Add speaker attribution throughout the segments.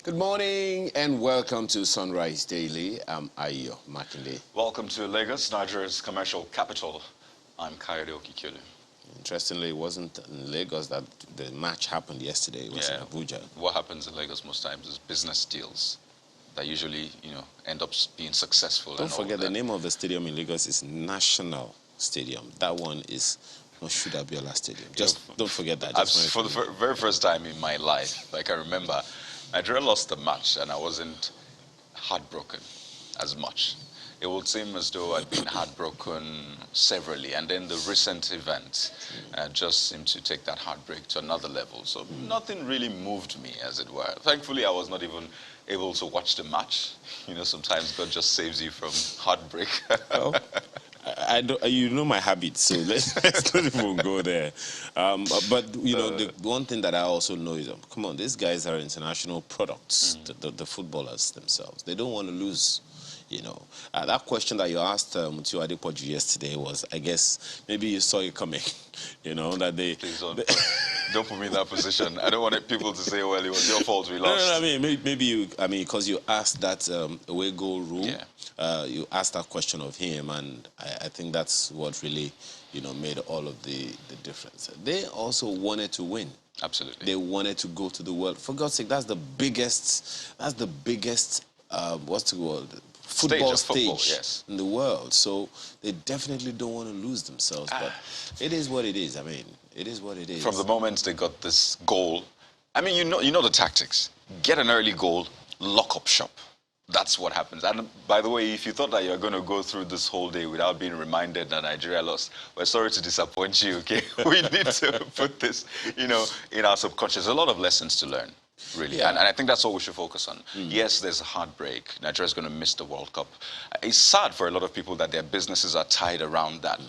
Speaker 1: Good morning and welcome to Sunrise Daily. I'm Ayo Makinde.
Speaker 2: Welcome to Lagos, Nigeria's commercial capital. I'm Kayode Okikele.
Speaker 1: Interestingly, it wasn't in Lagos that the match happened yesterday. It was in Abuja.
Speaker 2: What happens in Lagos most times is business deals that usually, end up being successful.
Speaker 1: Don't forget the name of the stadium in Lagos is National Stadium. That one is Moshood Abiola Stadium. Just don't forget that.
Speaker 2: For the very first time in my life, like I remember, Nigeria lost the match and I wasn't heartbroken as much. It would seem as though I'd been heartbroken severally, and then the recent event just seemed to take that heartbreak to another level. So nothing really moved me, as it were. Thankfully, I was not even able to watch the match. Sometimes God just saves you from heartbreak.
Speaker 1: Well, I don't, you know my habits, so let's not even go there. But the one thing that I also know is, come on, these guys are international products. The footballers themselves, they don't want to lose. That question that you asked Mutiu Adepoju yesterday was, I guess, maybe you saw it coming. That they...
Speaker 2: Please don't put me in that position. I don't want people to say, well, it was your fault we lost.
Speaker 1: No, maybe because you asked that away goal rule. Yeah. You asked that question of him, and I think that's what really, made all of the difference. They also wanted to win.
Speaker 2: Absolutely.
Speaker 1: They wanted to go to the world. For God's sake, that's the biggest, what's the word? Football stage
Speaker 2: yes,
Speaker 1: in the world. So they definitely don't want to lose themselves. But it is what it is. It is what it is.
Speaker 2: From the moment they got this goal, you know the tactics. Get an early goal, lock up shop. That's what happens. And by the way, if you thought that you're going to go through this whole day without being reminded that Nigeria lost, we're sorry to disappoint you, okay? We need to put this, in our subconscious. A lot of lessons to learn. Really, yeah. and I think that's all we should focus on. Yes, there's a heartbreak. Nigeria's going to miss the World Cup. It's sad for a lot of people that their businesses are tied around that.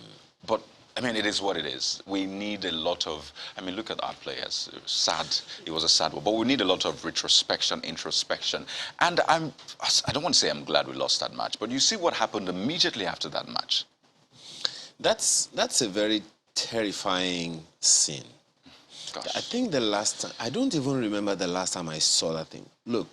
Speaker 2: But, it is what it is. We need a lot of, look at our players. Sad. It was a sad one. But we need a lot of retrospection, introspection. And I don't want to say I'm glad we lost that match, but you see what happened immediately after that match.
Speaker 1: That's a very terrifying scene. Gosh. I think the last time, I don't even remember the last time I saw that thing. Look,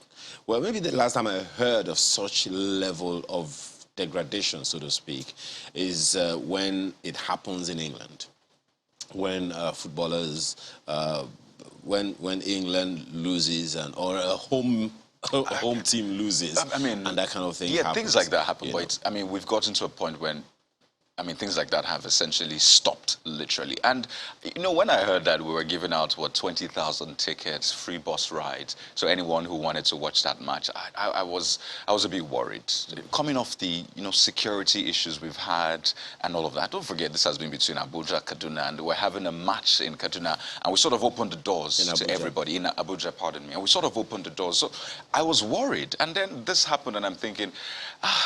Speaker 1: well, maybe the last time I heard of such level of degradation, so to speak, is when it happens in England. When footballers, when England loses or a home team loses, and that kind of thing happens.
Speaker 2: Things like that happen. But we've gotten to a point when things like that have essentially stopped, literally. And, when I heard that we were giving out, 20,000 tickets, free bus rides, so anyone who wanted to watch that match, I was a bit worried. Coming off the, security issues we've had and all of that. Don't forget, this has been between Abuja and Kaduna, and we're having a match in Kaduna, and we sort of opened the doors to everybody. In Abuja, pardon me. And we sort of opened the doors. So I was worried. And then this happened, and I'm thinking,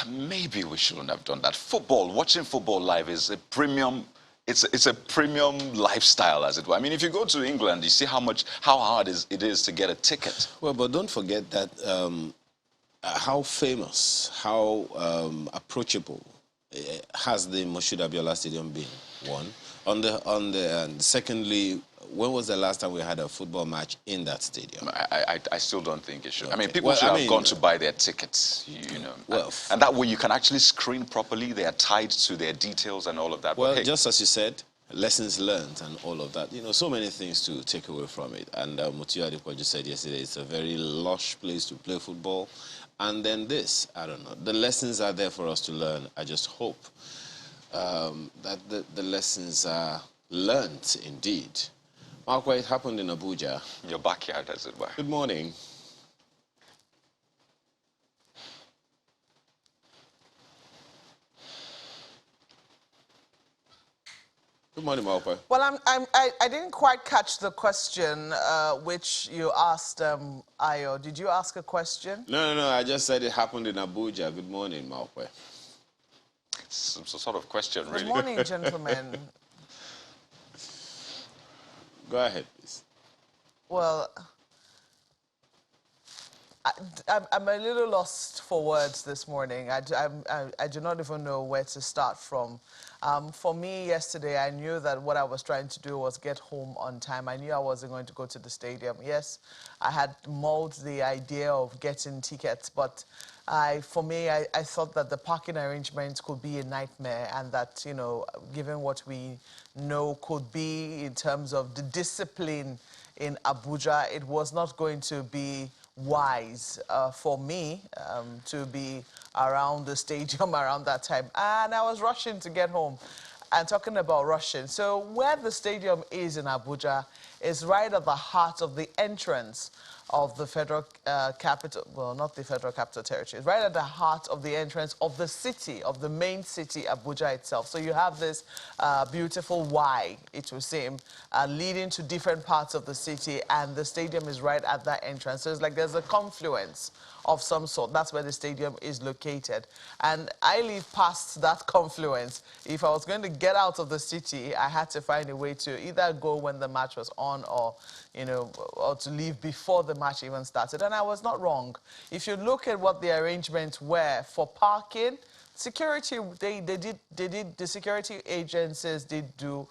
Speaker 2: maybe we shouldn't have done that. Watching football live is a premium. It's a premium lifestyle, as it were. If you go to England, you see how hard it is to get a ticket.
Speaker 1: Well, but don't forget that how famous, how approachable has the Moshood Abiola Stadium been? One, and secondly, when was the last time we had a football match in that stadium?
Speaker 2: I still don't think it should.
Speaker 1: Okay.
Speaker 2: People should have gone to buy their tickets,
Speaker 1: Well,
Speaker 2: and that way you can actually screen properly. They are tied to their details and all of that.
Speaker 1: Well, just as you said, lessons learned and all of that. So many things to take away from it. And Mutiu Adepoju said yesterday, it's a very lush place to play football. And then this, I don't know. The lessons are there for us to learn. I just hope that the lessons are learned indeed. Mark, it happened in Abuja.
Speaker 2: Your backyard, as it were.
Speaker 1: Good morning. Good morning, Malpa.
Speaker 3: Well, I didn't quite catch the question which you asked Ayo. Did you ask a question?
Speaker 1: No. I just said it happened in Abuja. Good morning, Malpa.
Speaker 2: It's a sort of question, really.
Speaker 3: Good morning, gentlemen.
Speaker 1: Go ahead, please.
Speaker 3: Well, I'm a little lost for words this morning. I do not even know where to start from. For me, yesterday, I knew that what I was trying to do was get home on time. I knew I wasn't going to go to the stadium. Yes, I had mulled the idea of getting tickets, but for me, I thought that the parking arrangements could be a nightmare, and that, you know, given what we know could be in terms of the discipline in Abuja, it was not going to be wise for me to be around the stadium around that time. And I was rushing to get home. And talking about rushing, so where the stadium is in Abuja is right at the heart of the entrance of the federal capital, well, not the federal capital territory, it's right at the heart of the entrance of the city, of the main city, Abuja itself. So you have this beautiful Y, it will seem, leading to different parts of the city, and the stadium is right at that entrance. So it's like there's a confluence of some sort. That's where the stadium is located. And I live past that confluence. If I was going to get out of the city, I had to find a way to either go when the match was on, or, you know, or to leave before the match even started. And I was not wrong. If you look at what the arrangements were for parking, security, the security agencies did do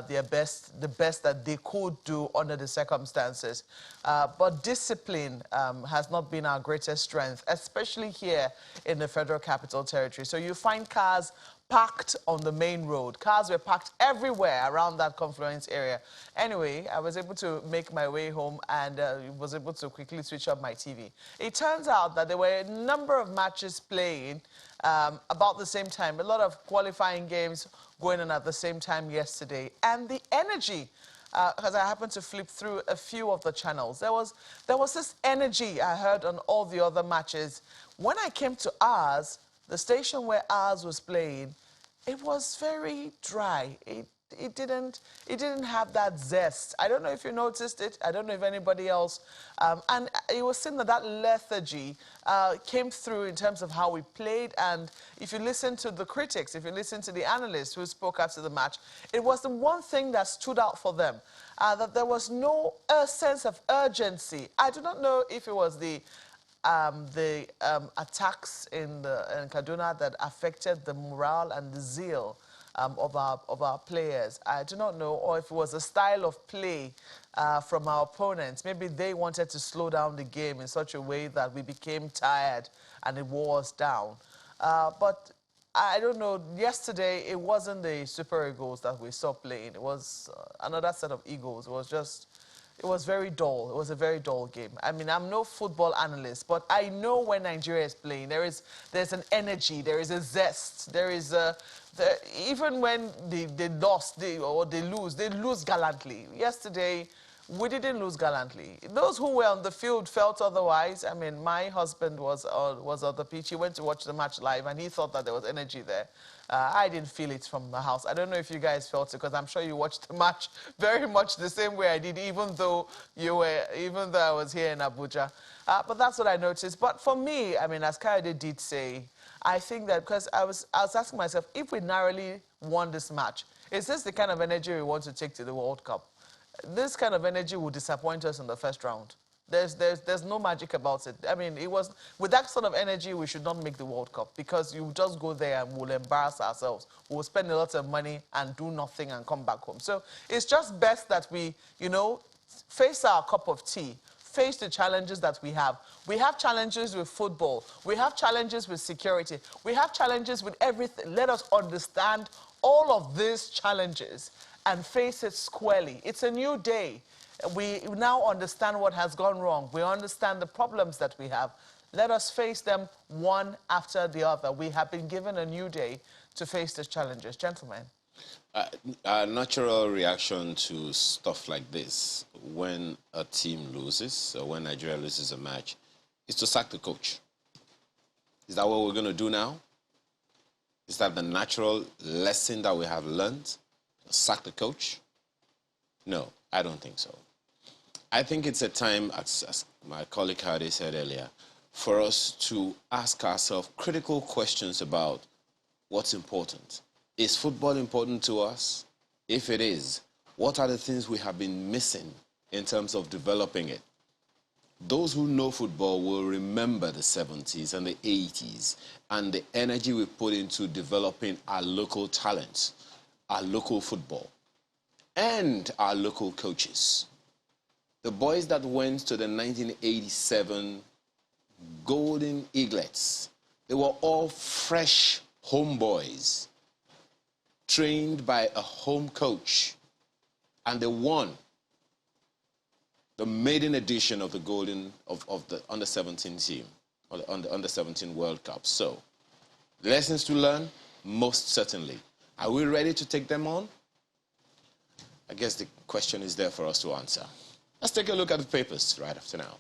Speaker 3: their best, the best that they could do under the circumstances. But discipline has not been our greatest strength, especially here in the Federal Capital Territory. So you find cars parked on the main road. Cars were parked everywhere around that confluence area. Anyway, I was able to make my way home and was able to quickly switch up my TV. It turns out that there were a number of matches playing about the same time. A lot of qualifying games going on at the same time yesterday. And the energy, because I happened to flip through a few of the channels, there was this energy I heard on all the other matches. When I came to ours, the station where ours was playing, it was very dry. It didn't have that zest. I don't know if you noticed it. I don't know if anybody else. And it was seen that that lethargy came through in terms of how we played. And if you listen to the critics, if you listen to the analysts who spoke after the match, it was the one thing that stood out for them, that there was no sense of urgency. I do not know if it was the attacks in Kaduna that affected the morale and the zeal of our players. I do not know, or if it was a style of play from our opponents. Maybe they wanted to slow down the game in such a way that we became tired and it wore us down. But I don't know, yesterday it wasn't the Super Eagles that we saw playing. It was another set of Eagles. It was very dull. It was a very dull game. I mean, I'm no football analyst, but I know when Nigeria is playing, there's an energy, there is a zest, there is even when they lost or they lose gallantly. Yesterday, we didn't lose gallantly. Those who were on the field felt otherwise. I mean, my husband was on the pitch. He went to watch the match live, and he thought that there was energy there. I didn't feel it from the house. I don't know if you guys felt it, because I'm sure you watched the match very much the same way I did, even though I was here in Abuja. But that's what I noticed. But for me, I mean, as Kayode did say, I think that because I was asking myself, if we narrowly won this match, is this the kind of energy we want to take to the World Cup? This kind of energy will disappoint us in the first round. There's no magic about it. I mean, with that sort of energy, we should not make the World Cup, because you just go there and we'll embarrass ourselves. We'll spend a lot of money and do nothing and come back home. So it's just best that we, you know, face our cup of tea, face the challenges that we have. We have challenges with football. We have challenges with security. We have challenges with everything. Let us understand all of these challenges and face it squarely. It's a new day. We now understand what has gone wrong. We understand the problems that we have. Let us face them one after the other. We have been given a new day to face these challenges. Gentlemen.
Speaker 1: A natural reaction to stuff like this, when a team loses, or when Nigeria loses a match, is to sack the coach. Is that what we're going to do now? Is that the natural lesson that we have learned? Sack the coach? No, I don't think so. I think it's a time, as my colleague Hadi said earlier, for us to ask ourselves critical questions about what's important. Is football important to us? If it is, what are the things we have been missing in terms of developing it? those who know football will remember the 70s and the 80s and the energy we put into developing our local talents, our local football, and our local coaches. The boys that went to the 1987 Golden Eaglets, they were all fresh homeboys, trained by a home coach, and they won the maiden edition of the the under-17 team, or the under-17 World Cup. So, lessons to learn? Most certainly. Are we ready to take them on? I guess the question is there for us to answer. Let's take a look at the papers right after now.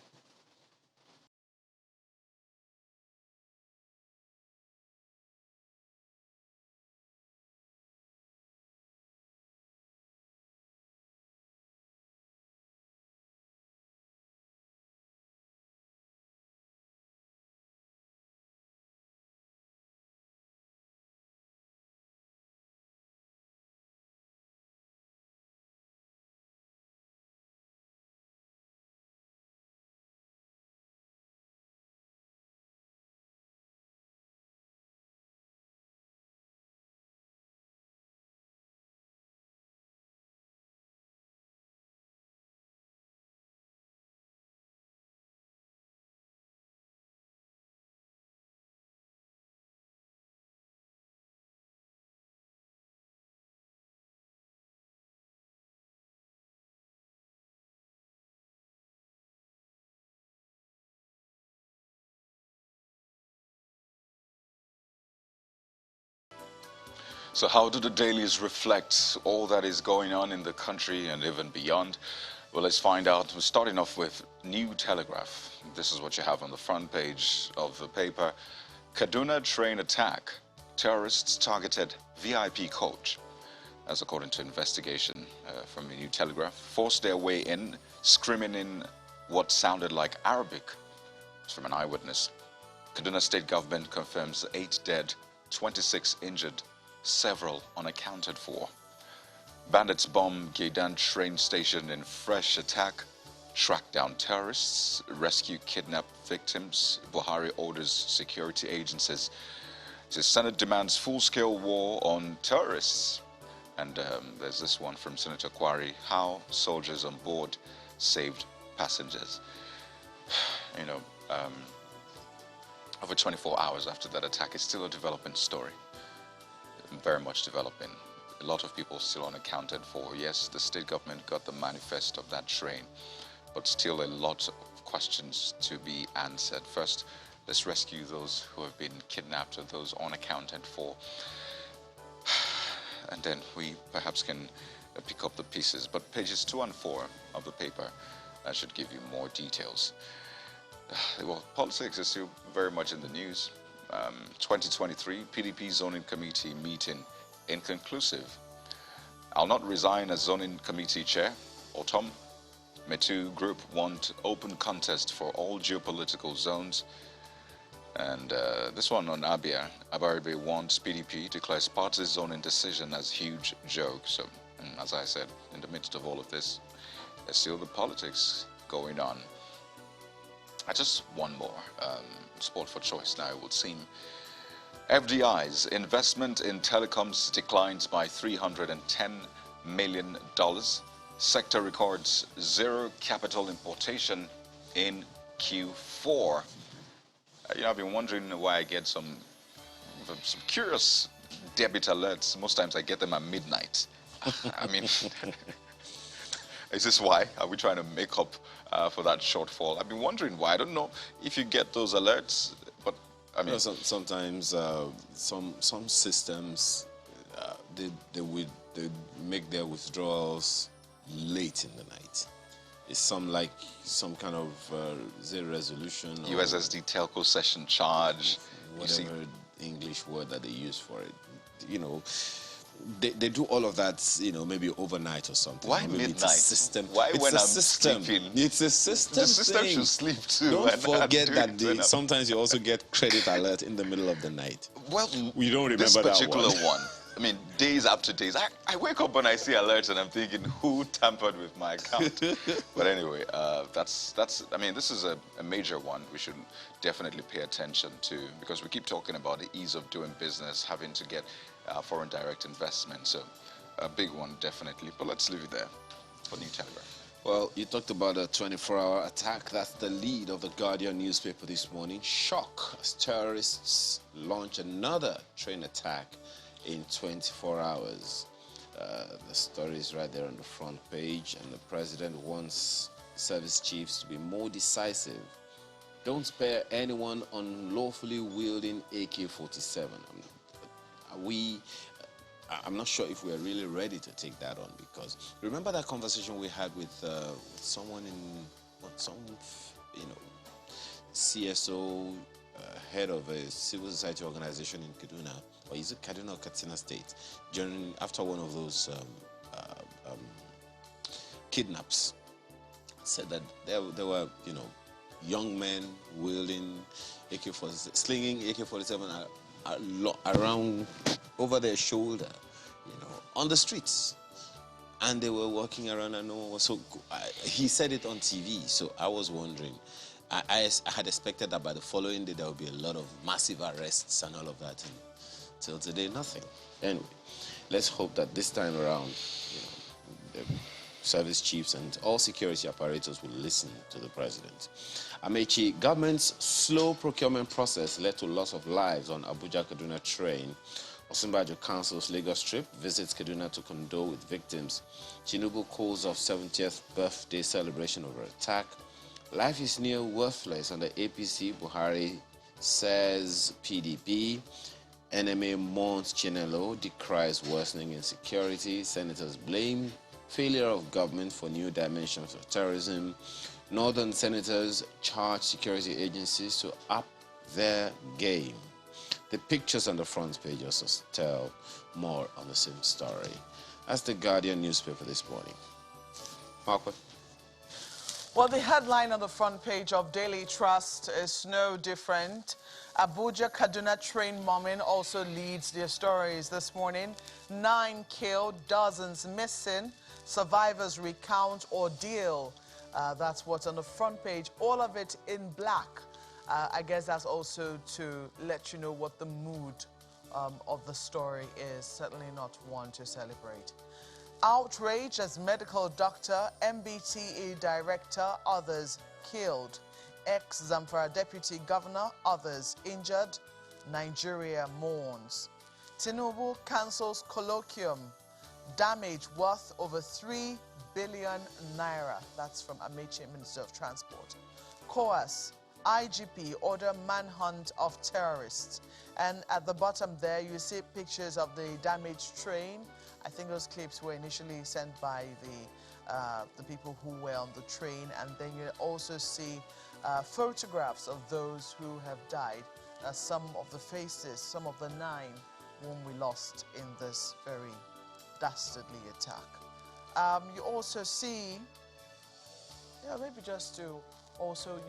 Speaker 2: So how do the dailies reflect all that is going on in the country and even beyond? Well, let's find out. We're starting off with New Telegraph. This is what you have on the front page of the paper. Kaduna train attack. Terrorists targeted VIP coach. As according to investigation from the New Telegraph. Forced their way in, screaming in what sounded like Arabic. It's from an eyewitness. Kaduna state government confirms 8 dead, 26 injured, several unaccounted for. Bandits bomb Gaidan train station in fresh attack. Track down terrorists, rescue kidnapped victims. Buhari orders security agencies. The Senate demands full-scale war on terrorists. And there's this one from Senator Kwari, how soldiers on board saved passengers. You know, over 24 hours after that attack, it's still a developing story. Very much developing. A lot of people still unaccounted for. Yes, the state government got the manifest of that train, but still a lot of questions to be answered. First, let's rescue those who have been kidnapped or those unaccounted for. And then we perhaps can pick up the pieces. But pages 2 and 4 of the paper should give you more details. Well, politics is still very much in the news. 2023 PDP zoning committee meeting inconclusive. I'll not resign as zoning committee chair. Autumn. Metu group want open contest for all geopolitical zones. And this one on Abia. Abaribe wants PDP, declares party zoning decision as huge joke. So, as I said, in the midst of all of this, there's still the politics going on. Just one more. Sport for choice now, it would seem. FDI's investment in telecoms declines by $310 million. Sector records zero capital importation in Q4. You know, I've been wondering why I get some curious debit alerts. Most times I get them at midnight. I mean, is this why? Are we trying to make up for that shortfall? I've been wondering why. I don't know if you get those alerts, but I mean,
Speaker 1: you know, sometimes some systems they make their withdrawals late in the night. It's some kind of zero resolution.
Speaker 2: USSD telco session charge.
Speaker 1: Whatever English word that they use for it. You know, they do all of that, you know, maybe overnight or something.
Speaker 2: Why
Speaker 1: maybe
Speaker 2: midnight?
Speaker 1: It's a system.
Speaker 2: Why
Speaker 1: it's
Speaker 2: when
Speaker 1: a
Speaker 2: I'm
Speaker 1: system.
Speaker 2: sleeping?
Speaker 1: It's a system.
Speaker 2: The system
Speaker 1: thing.
Speaker 2: should sleep too.
Speaker 1: Don't forget
Speaker 2: that
Speaker 1: sometimes you also get credit alert in the middle of the night.
Speaker 2: Well,
Speaker 1: you don't remember
Speaker 2: this particular
Speaker 1: that one.
Speaker 2: I mean, days after days. I wake up and I see alerts and I'm thinking, who tampered with my account? But anyway, I mean, this is a major one we should definitely pay attention to, because we keep talking about the ease of doing business, having to get foreign direct investment. So a big one, definitely. But let's leave it there for New Telegraph.
Speaker 1: Well, you talked about a 24-hour attack. That's the lead of the Guardian newspaper this morning. Shock as terrorists launch another train attack in 24 hours. The story is right there on the front page, and the president wants service chiefs to be more decisive. Don't spare anyone unlawfully wielding AK-47. I'm not sure if we're really ready to take that on, because remember that conversation we had with someone CSO, head of a civil society organization in Kaduna, or is it Kaduna or Katsina State, after one of those kidnaps, said that there were, young men wielding AK-47, slinging AK-47 around over their shoulder, on the streets, and they were walking around, and no one was he said it on TV. So I was wondering, I had expected that by the following day there would be a lot of massive arrests and all of that, and till today nothing. Anyway, let's hope that this time around, the service chiefs and all security apparatus will listen to the president. Amechi, government's slow procurement process led to loss of lives on Abuja-Kaduna train. Osinbajo cancels Lagos trip, visits Kaduna to condole with victims. Tinubu calls off 70th birthday celebration over attack. Life is near worthless under APC, Buhari says PDP. NMA mourns Chinelo, decries worsening insecurity. Senators blame failure of government for new dimensions of terrorism. Northern senators charge security agencies to up their game. The pictures on the front page also tell more on the same story. That's the Guardian newspaper this morning. Marco?
Speaker 3: Well, the headline on the front page of Daily Trust is no different. Abuja-Kaduna train bombing also leads their stories this morning. 9 killed, dozens missing. Survivors recount ordeal. That's what's on the front page. All of it in black. I guess that's also to let you know what the mood of the story is. Certainly not one to celebrate. Outrage as medical doctor, MBTE director, others killed. Ex-Zamfara deputy governor, others injured. Nigeria mourns. Tinubu cancels colloquium. Damage worth over 3 billion naira. That's from Amechi, Minister of Transport. COAS, IGP order manhunt of terrorists. And at the bottom there, you see pictures of the damaged train. I think those clips were initially sent by the people who were on the train. And then you also see photographs of those who have died. Some of the faces, some of the 9 whom we lost in this very dastardly attack. You also see, maybe just to also,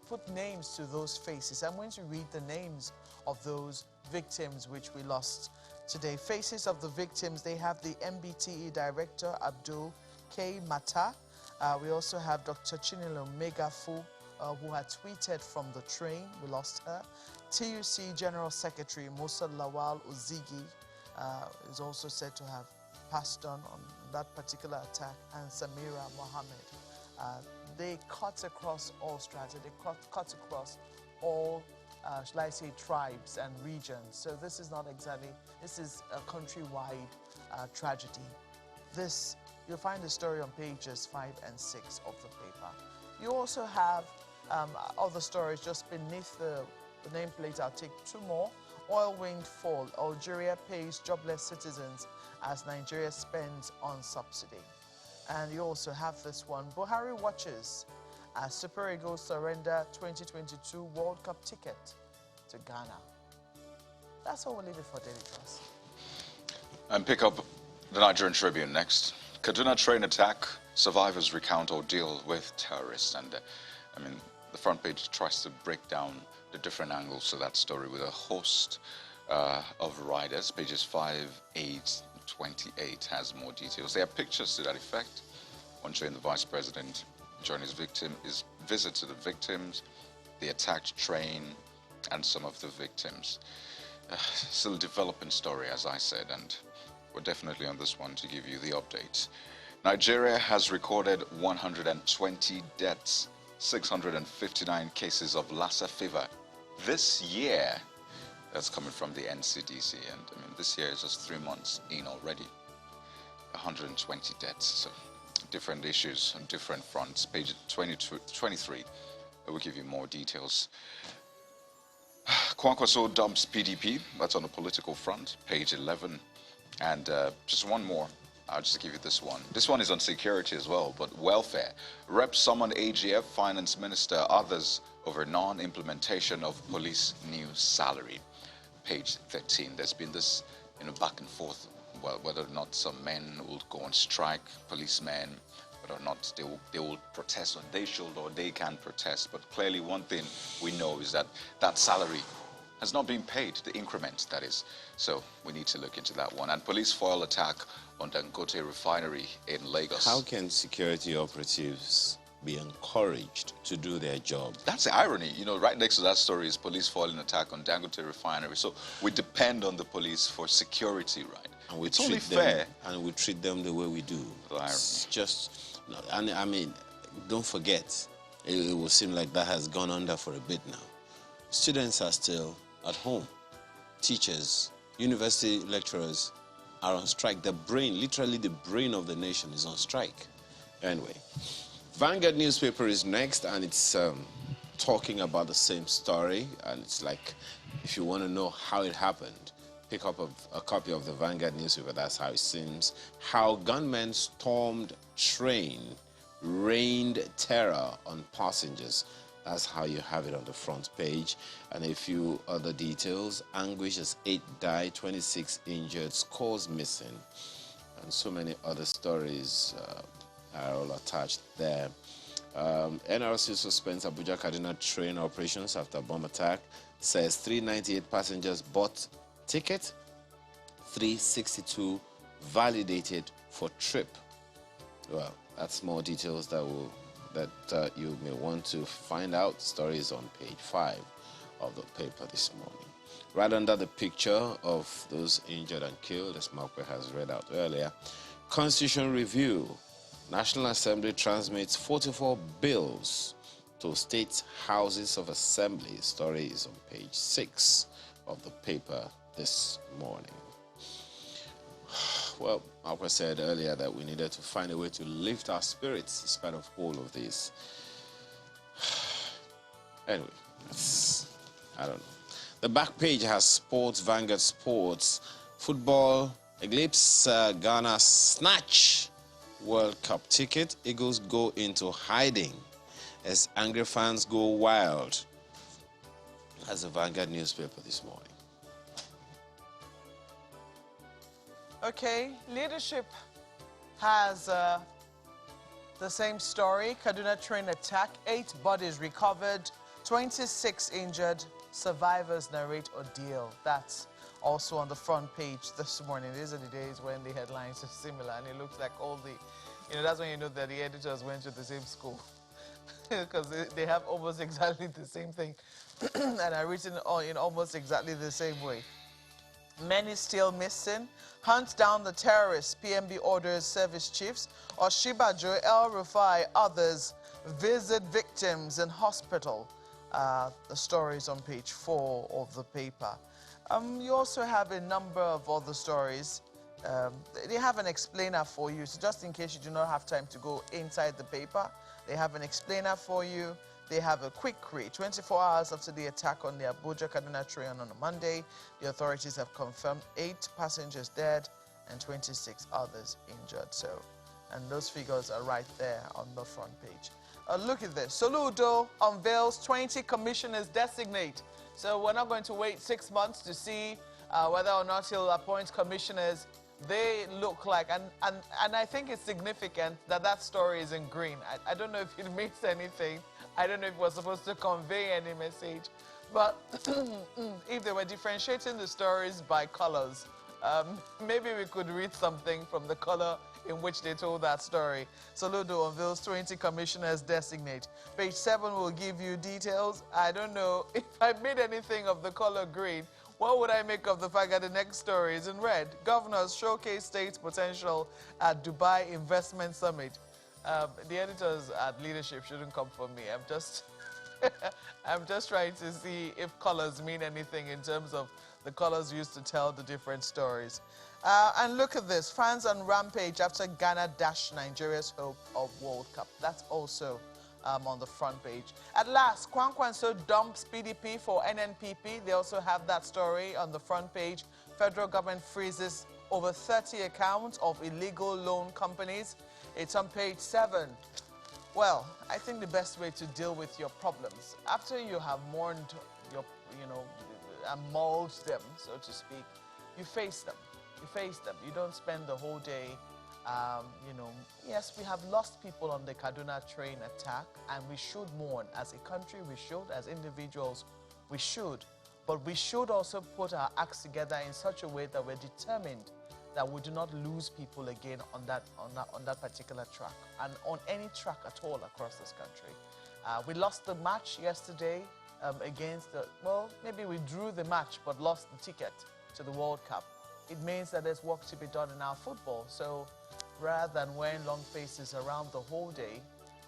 Speaker 3: put names to those faces. I'm going to read the names of those victims which we lost today. Faces of the victims, they have the MBTE director, Abdul K. Mata. We also have Dr. Chinelo Megafu, who had tweeted from the train. We lost her. TUC General Secretary Musa Lawal Uzigi is also said to have passed on that particular attack, and Samira Mohammed. They cut across all strata, they cut across all, shall I say, tribes and regions. So this is not exactly, this is a countrywide tragedy. You'll find the story on pages 5 and 6 of the paper. You also have other stories just beneath the nameplate. I'll take 2 more. Oil wind fall. Algeria pays jobless citizens as Nigeria spends on subsidy. And you also have this one. Buhari watches as Super Eagles surrender 2022 World Cup ticket to Ghana. That's all we'll leave it for Daily Trust.
Speaker 2: And pick up the Nigerian Tribune next. Kaduna train attack. Survivors recount ordeal with terrorists. And the front page tries to break down the different angles to that story with a host of riders. Pages 5, 8, 28 has more details. There are pictures to that effect. One showing the Vice President during his visit to the victims, the attacked train, and some of the victims. Still a developing story, as I said, and we're definitely on this one to give you the updates. Nigeria has recorded 120 deaths, 659 cases of Lassa fever this year. That's coming from the NCDC, and I mean, this year is just 3 months in already. 120 deaths, so different issues on different fronts. Page 23, we'll give you more details. Kwankwaso dumps PDP, that's on the political front, page 11. And just one more, I'll just give you this one. This one is on security as well, but welfare. Rep summon AGF, finance minister, others over non-implementation of police new salary. Page 13, there's been this back and forth, well, whether or not some men will go on strike, policemen, whether or not they will protest, or they should, or they can protest. But clearly one thing we know is that that salary has not been paid, the increment, that is. So we need to look into that one. And police foil attack on Dangote refinery in Lagos.
Speaker 1: How can security operatives be encouraged to do their job?
Speaker 2: That's the irony. Right next to that story is police foiling attack on Dangote refinery. So we depend on the police for security, right?
Speaker 1: And
Speaker 2: it's only fair.
Speaker 1: And we treat them the way we do. It's just, and I mean, don't forget, it will seem like that has gone under for a bit now. Students are still at home. Teachers, university lecturers are on strike. The brain, literally the brain of the nation is on strike. Anyway, Vanguard newspaper is next, and it's talking about the same story. And it's like, if you want to know how it happened, pick up a copy of the Vanguard newspaper. That's how it seems. How gunmen stormed train, rained terror on passengers. That's how you have it on the front page. And a few other details. Anguish as 8 died, 26 injured, scores missing. And so many other stories are all attached there. NRC suspends Abuja Kaduna train operations after bomb attack. Says 398 passengers bought ticket, 362 validated for trip. Well, that's more details that you may want to find out. Story is on page 5 of the paper this morning. Right under the picture of those injured and killed, as Marco has read out earlier, Constitution Review. National Assembly transmits 44 bills to state houses of assembly. Story is on page 6 of the paper this morning. Well, Marco said earlier that we needed to find a way to lift our spirits in spite of all of this. Anyway, I don't know. The back page has sports, Vanguard Sports, football, Eclipse, Ghana snatch World Cup ticket. Eagles go into hiding as angry fans go wild. That's the Vanguard newspaper this morning.
Speaker 3: Okay, leadership has the same story. Kaduna train attack, 8 bodies recovered, 26 injured. Survivors narrate ordeal. That's also on the front page this morning. These are the days when the headlines are similar, and it looks like all the, that's when you know that the editors went to the same school. Because they have almost exactly the same thing and are written in almost exactly the same way. Many still missing. Hunt down the terrorists. PMB orders service chiefs. Oshibajo, El Rufai, others visit victims in hospital. The stories on page 4 of the paper. You also have a number of other stories. They have an explainer for you. So just in case you do not have time to go inside the paper, they have an explainer for you. They have a quick read. 24 hours after the attack on the Abuja Kaduna train on a Monday, the authorities have confirmed 8 passengers dead and 26 others injured. So, and those figures are right there on the front page. Look at this. Soludo unveils 20 commissioners designate. So we're not going to wait 6 months to see whether or not he'll appoint commissioners. They look like, and I think it's significant that that story is in green. I don't know if it means anything. I don't know if we're supposed to convey any message, But if they were differentiating the stories by colors, maybe we could read something from the color in which they told that story. Soludo unveils 20 commissioners designate. Page 7 will give you details. I don't know if I made anything of the color green. What would I make of the fact that the next story is in red? Governors showcase state potential at Dubai Investment Summit. The editors at Leadership shouldn't come for me. I'm just trying to see if colors mean anything in terms of the colors used to tell the different stories. And look at this, fans on rampage after Ghana dashed Nigeria's hope of World Cup. That's also on the front page. At last, Kwankwanso dumps PDP for NNPP. They also have that story on the front page. Federal government freezes over 30 accounts of illegal loan companies. It's on page 7. Well, I think the best way to deal with your problems, after you have mourned your, and mauled them, so to speak, you face them. You face them. You don't spend the whole day, yes, we have lost people on the Kaduna train attack, and we should mourn. As a country, we should. As individuals, we should. But we should also put our acts together in such a way that we're determined that we do not lose people again on that particular track and on any track at all across this country. We lost the match yesterday against maybe we drew the match but lost the ticket to the World Cup. It means that there's work to be done in our football. So rather than wearing long faces around the whole day,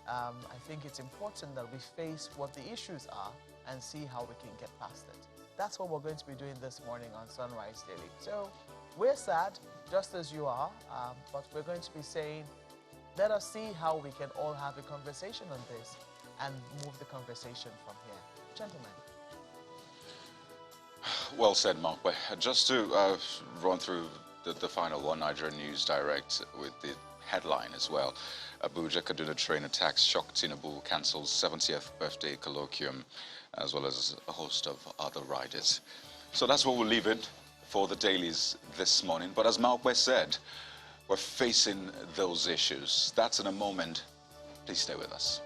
Speaker 3: I think it's important that we face what the issues are and see how we can get past it. That's what we're going to be doing this morning on Sunrise Daily. So we're sad, just as you are, but we're going to be saying, let us see how we can all have a conversation on this and move the conversation from here. Gentlemen.
Speaker 2: Well said, Mark. But just to run through the final one, Nigeria News Direct, with the headline as well. Abuja Kaduna train attacks shock Tinubu, cancels 70th birthday colloquium, as well as a host of other riders. So that's what we'll leave it for the dailies this morning. But as Malkwe said, we're facing those issues. That's in a moment. Please stay with us.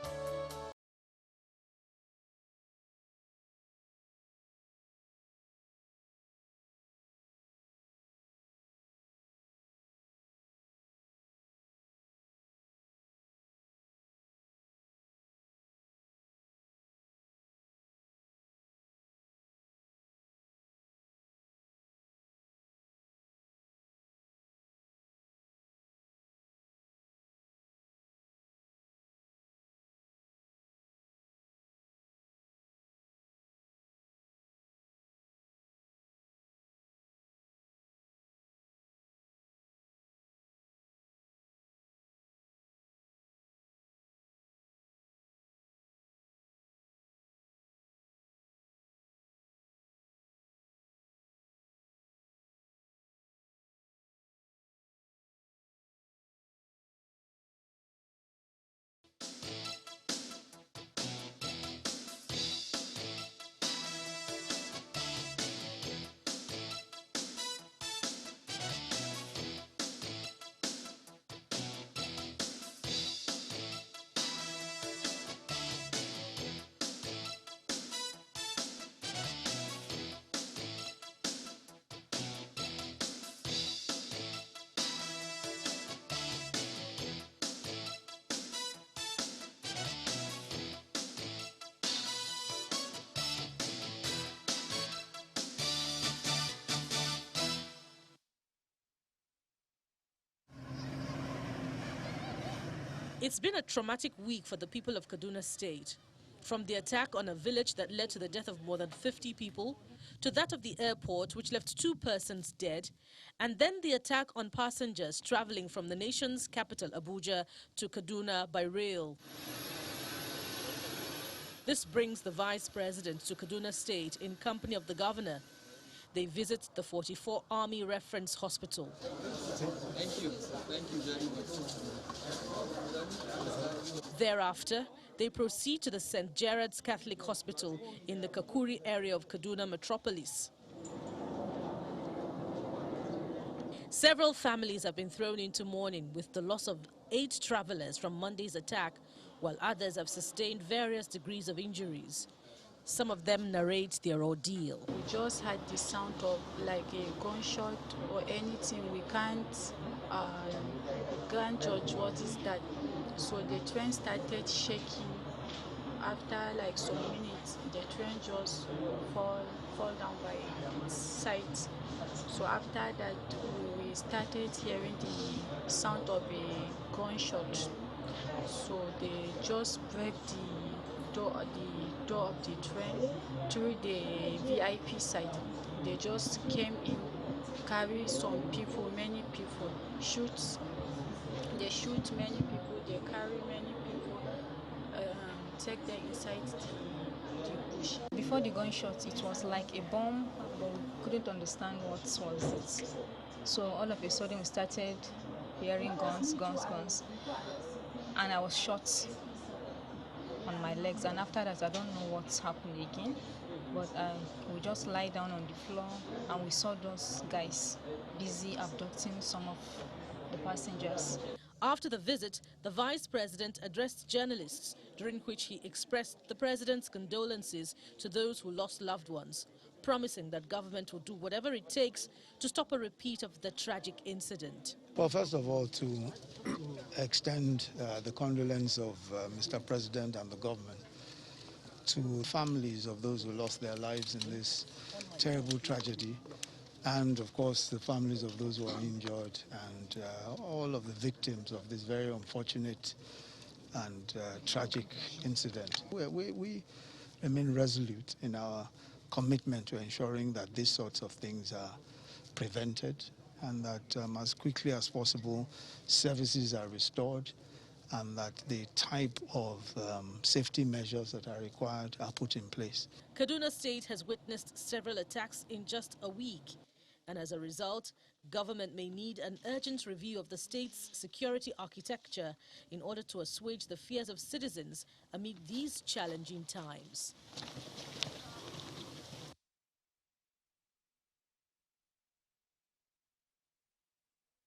Speaker 4: It's been a traumatic week for the people of Kaduna State. From the attack on a village that led to the death of more than 50 people, to that of the airport which left 2 persons dead, and then the attack on passengers traveling from the nation's capital Abuja to Kaduna by rail. This brings the Vice President to Kaduna State in company of the Governor. They visit the 44 Army Reference Hospital.
Speaker 5: Thank you. Thank you very much.
Speaker 4: Thereafter, they proceed to the St. Gerard's Catholic Hospital in the Kakuri area of Kaduna metropolis. Several families have been thrown into mourning with the loss of 8 travelers from Monday's attack, while others have sustained various degrees of injuries. Some of them narrate their ordeal.
Speaker 6: We just had the sound of like a gunshot or anything. We can't judge what is that. So the train started shaking. After like some minutes, the train just fall down by its side. So after that, we started hearing the sound of a gunshot. So they just break the door of the train through the VIP side. They just came in, carry some people, many people, they shoot many people, they carry many people, take them inside the bush.
Speaker 7: Before the gunshot, it was like a bomb, but we couldn't understand what was it. So all of a sudden, we started hearing guns, and I was shot on my legs. And after that, I don't know what's happened again, but we just lie down on the floor, and we saw those guys busy abducting some of the passengers.
Speaker 4: After the visit, the vice president addressed journalists, during which he expressed the president's condolences to those who lost loved ones, promising that government will do whatever it takes to stop a repeat of the tragic incident.
Speaker 8: Well, first of all, to extend the condolence of Mr. President and the government to families of those who lost their lives in this terrible tragedy, and of course the families of those who are injured, and all of the victims of this very unfortunate and tragic incident. We remain resolute in our commitment to ensuring that these sorts of things are prevented, and that as quickly as possible services are restored, and that the type of safety measures that are required are put in place.
Speaker 4: Kaduna State has witnessed several attacks in just a week. And as a result, government may need an urgent review of the state's security architecture in order to assuage the fears of citizens amid these challenging times.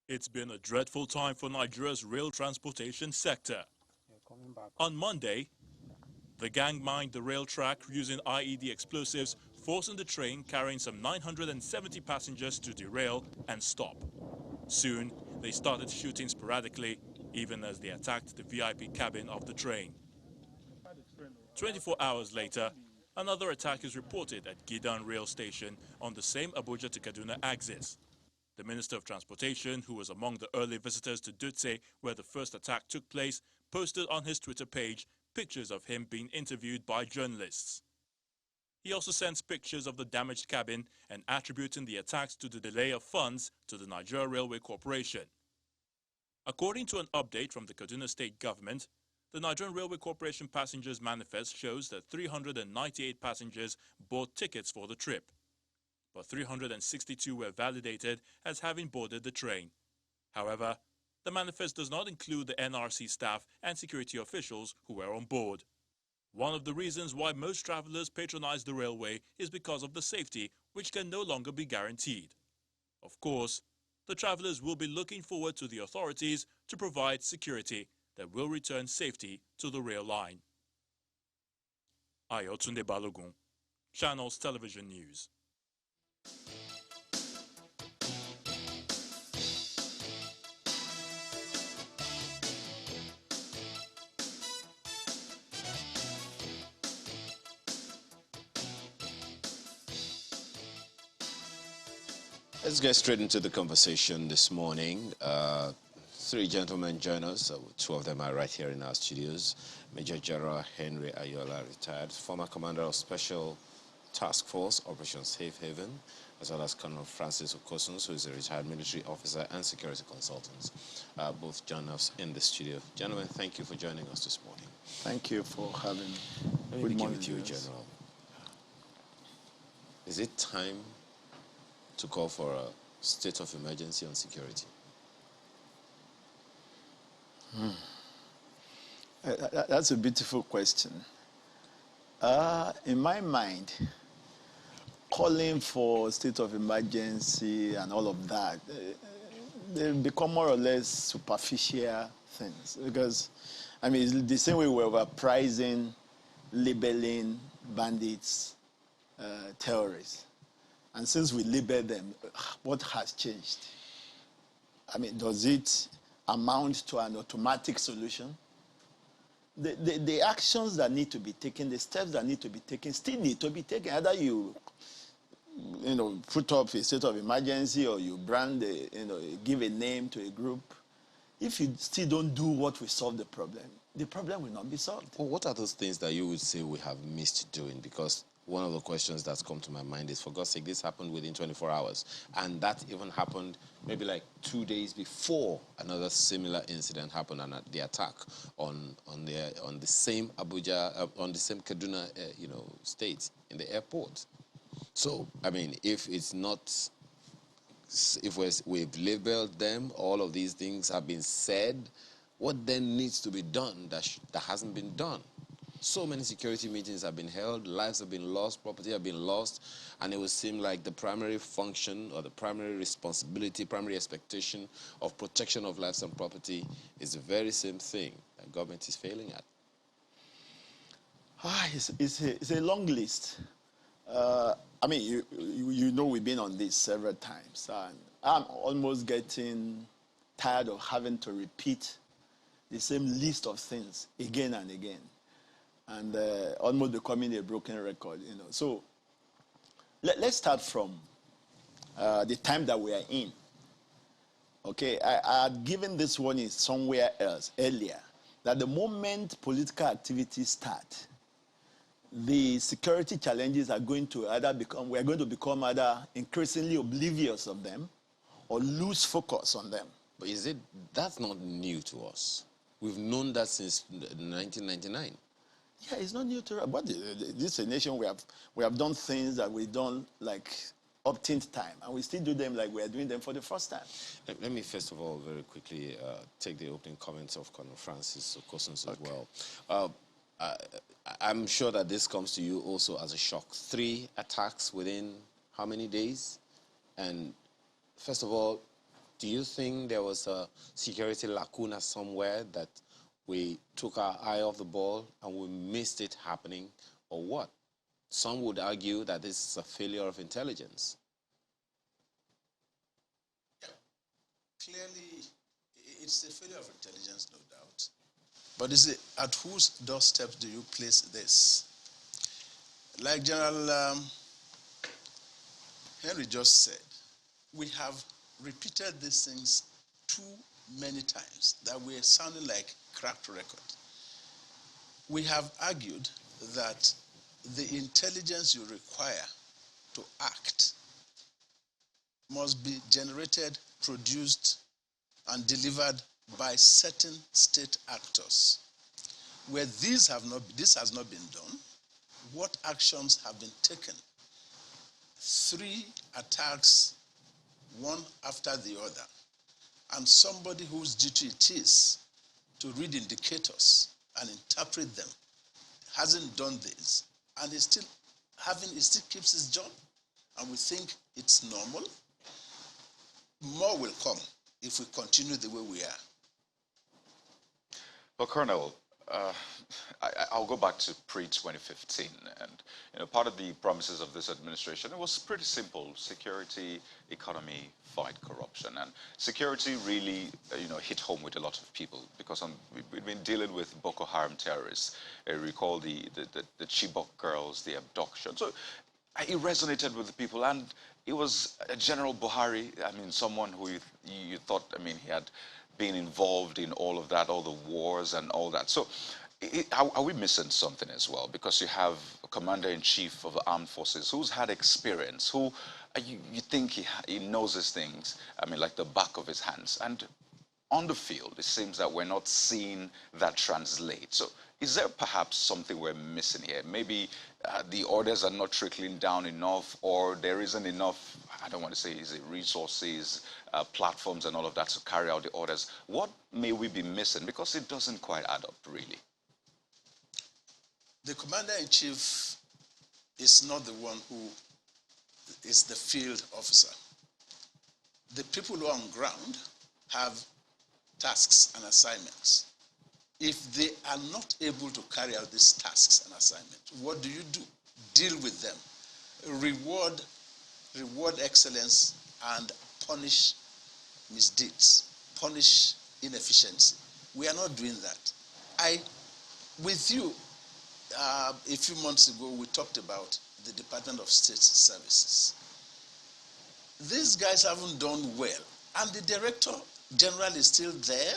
Speaker 9: It's been a dreadful time for Nigeria's rail transportation sector. On Monday, the gang mined the rail track using IED explosives, forcing the train carrying some 970 passengers to derail and stop. Soon, they started shooting sporadically, even as they attacked the VIP cabin of the train. 24 hours later, another attack is reported at Gidan rail station on the same Abuja to Kaduna axis. The Minister of Transportation, who was among the early visitors to Dutse, where the first attack took place, posted on his Twitter page pictures of him being interviewed by journalists. He also sends pictures of the damaged cabin and attributing the attacks to the delay of funds to the Nigeria Railway Corporation. According to an update from the Kaduna State government, the Nigerian Railway Corporation Passengers Manifest shows that 398 passengers bought tickets for the trip, but 362 were validated as having boarded the train. However, the manifest does not include the NRC staff and security officials who were on board. One of the reasons why most travelers patronize the railway is because of the safety, which can no longer be guaranteed. Of course, the travelers will be looking forward to the authorities to provide security that will return safety to the rail line. Ayotunde Balogun, Channels Television News.
Speaker 1: Let's get straight into the conversation this morning. Three gentlemen join us. Two of them are right here in our studios. Major General Henry Ayola, retired, former commander of Special Task Force Operation Safe Haven, as well as Colonel Francis Okosuns, who is a retired military officer and security consultant. Both join us in the studio. Gentlemen, thank you for joining us this morning.
Speaker 10: Thank you for having me.
Speaker 1: Let me begin with you, General. Is it time to call for a state of emergency on security?
Speaker 10: That's a beautiful question. In my mind, calling for state of emergency and all of that, they become more or less superficial things. Because, I mean, it's the same way we're overpricing, labeling bandits, terrorists. And since we label them, what has changed? I mean, does it amount to an automatic solution? The actions that need to be taken, the steps that need to be taken, still need to be taken. Either you put up a state of emergency, or you brand, give a name to a group. If you still don't do what will solve the problem will not be solved.
Speaker 1: Well, what are those things that you would say we have missed doing? Because one of the questions that's come to my mind is, for God's sake, this happened within 24 hours. And that even happened maybe like 2 days before another similar incident happened, and the attack on the same Abuja, on the same Kaduna, state, in the airport. So, I mean, if it's not, if we've labeled them, all of these things have been said, what then needs to be done that hasn't been done? So many security meetings have been held, lives have been lost, property have been lost, and it would seem like the primary function or the primary responsibility, primary expectation of protection of lives and property is the very same thing that government is failing at.
Speaker 10: It's a long list. I mean, we've been on this several times, and I'm almost getting tired of having to repeat the same list of things again and again, and almost becoming a broken record, So let's start from the time that we are in. Okay, I had given this warning somewhere else earlier, that the moment political activities start, the security challenges are going to we're going to become either increasingly oblivious of them or lose focus on them.
Speaker 1: But that's not new to us. We've known that since 1999.
Speaker 10: Yeah, it's not new to us. But this is a nation we have done things that we don't like upteenth time, and we still do them like we are doing them for the first time.
Speaker 1: Let me first of all very quickly take the opening comments of Colonel Francis Okosons as well. I'm sure that this comes to you also as a shock. 3 attacks within how many days? And first of all, do you think there was a security lacuna somewhere that we took our eye off the ball and we missed it happening, or what? Some would argue that this is a failure of intelligence.
Speaker 11: Yeah. Clearly, it's a failure of intelligence, no doubt. But at whose doorstep do you place this? Like General Henry just said, we have repeated these things too many times that we're sounding like cracked record. We have argued that the intelligence you require to act must be generated, produced, and delivered by certain state actors. Where this has not been done, what actions have been taken? 3 attacks, one after the other, and somebody whose duty it is to read indicators and interpret them hasn't done this, and he still keeps his job, and we think it's normal. More will come if we continue the way we are.
Speaker 2: Well, Colonel, I'll go back to pre-2015, and part of the promises of this administration, it was pretty simple: security, economy, fight corruption. And security really, hit home with a lot of people, because we've been dealing with Boko Haram terrorists. I recall the Chibok girls, the abduction. So it resonated with the people, and it was General Buhari, someone who you thought, he had been involved in all of that, all the wars and all that. So are we missing something as well? Because you have a commander-in-chief of the armed forces who's had experience, who you think he knows his things, like the back of his hands. And on the field, it seems that we're not seeing that translate. So is there perhaps something we're missing here? Maybe the orders are not trickling down enough, or there isn't enough, I don't want to say, is it resources, platforms and all of that to carry out the orders. What may we be missing? Because it doesn't quite add up, really.
Speaker 11: The commander-in-chief is not the one who is the field officer. The people who are on ground have tasks and assignments. If they are not able to carry out these tasks and assignments, what do you do? deal with them, reward excellence, and punish misdeeds, punish inefficiency. We are not doing that. With you, a few months ago, we talked about the Department of State Services. These guys haven't done well, and the Director General is still there.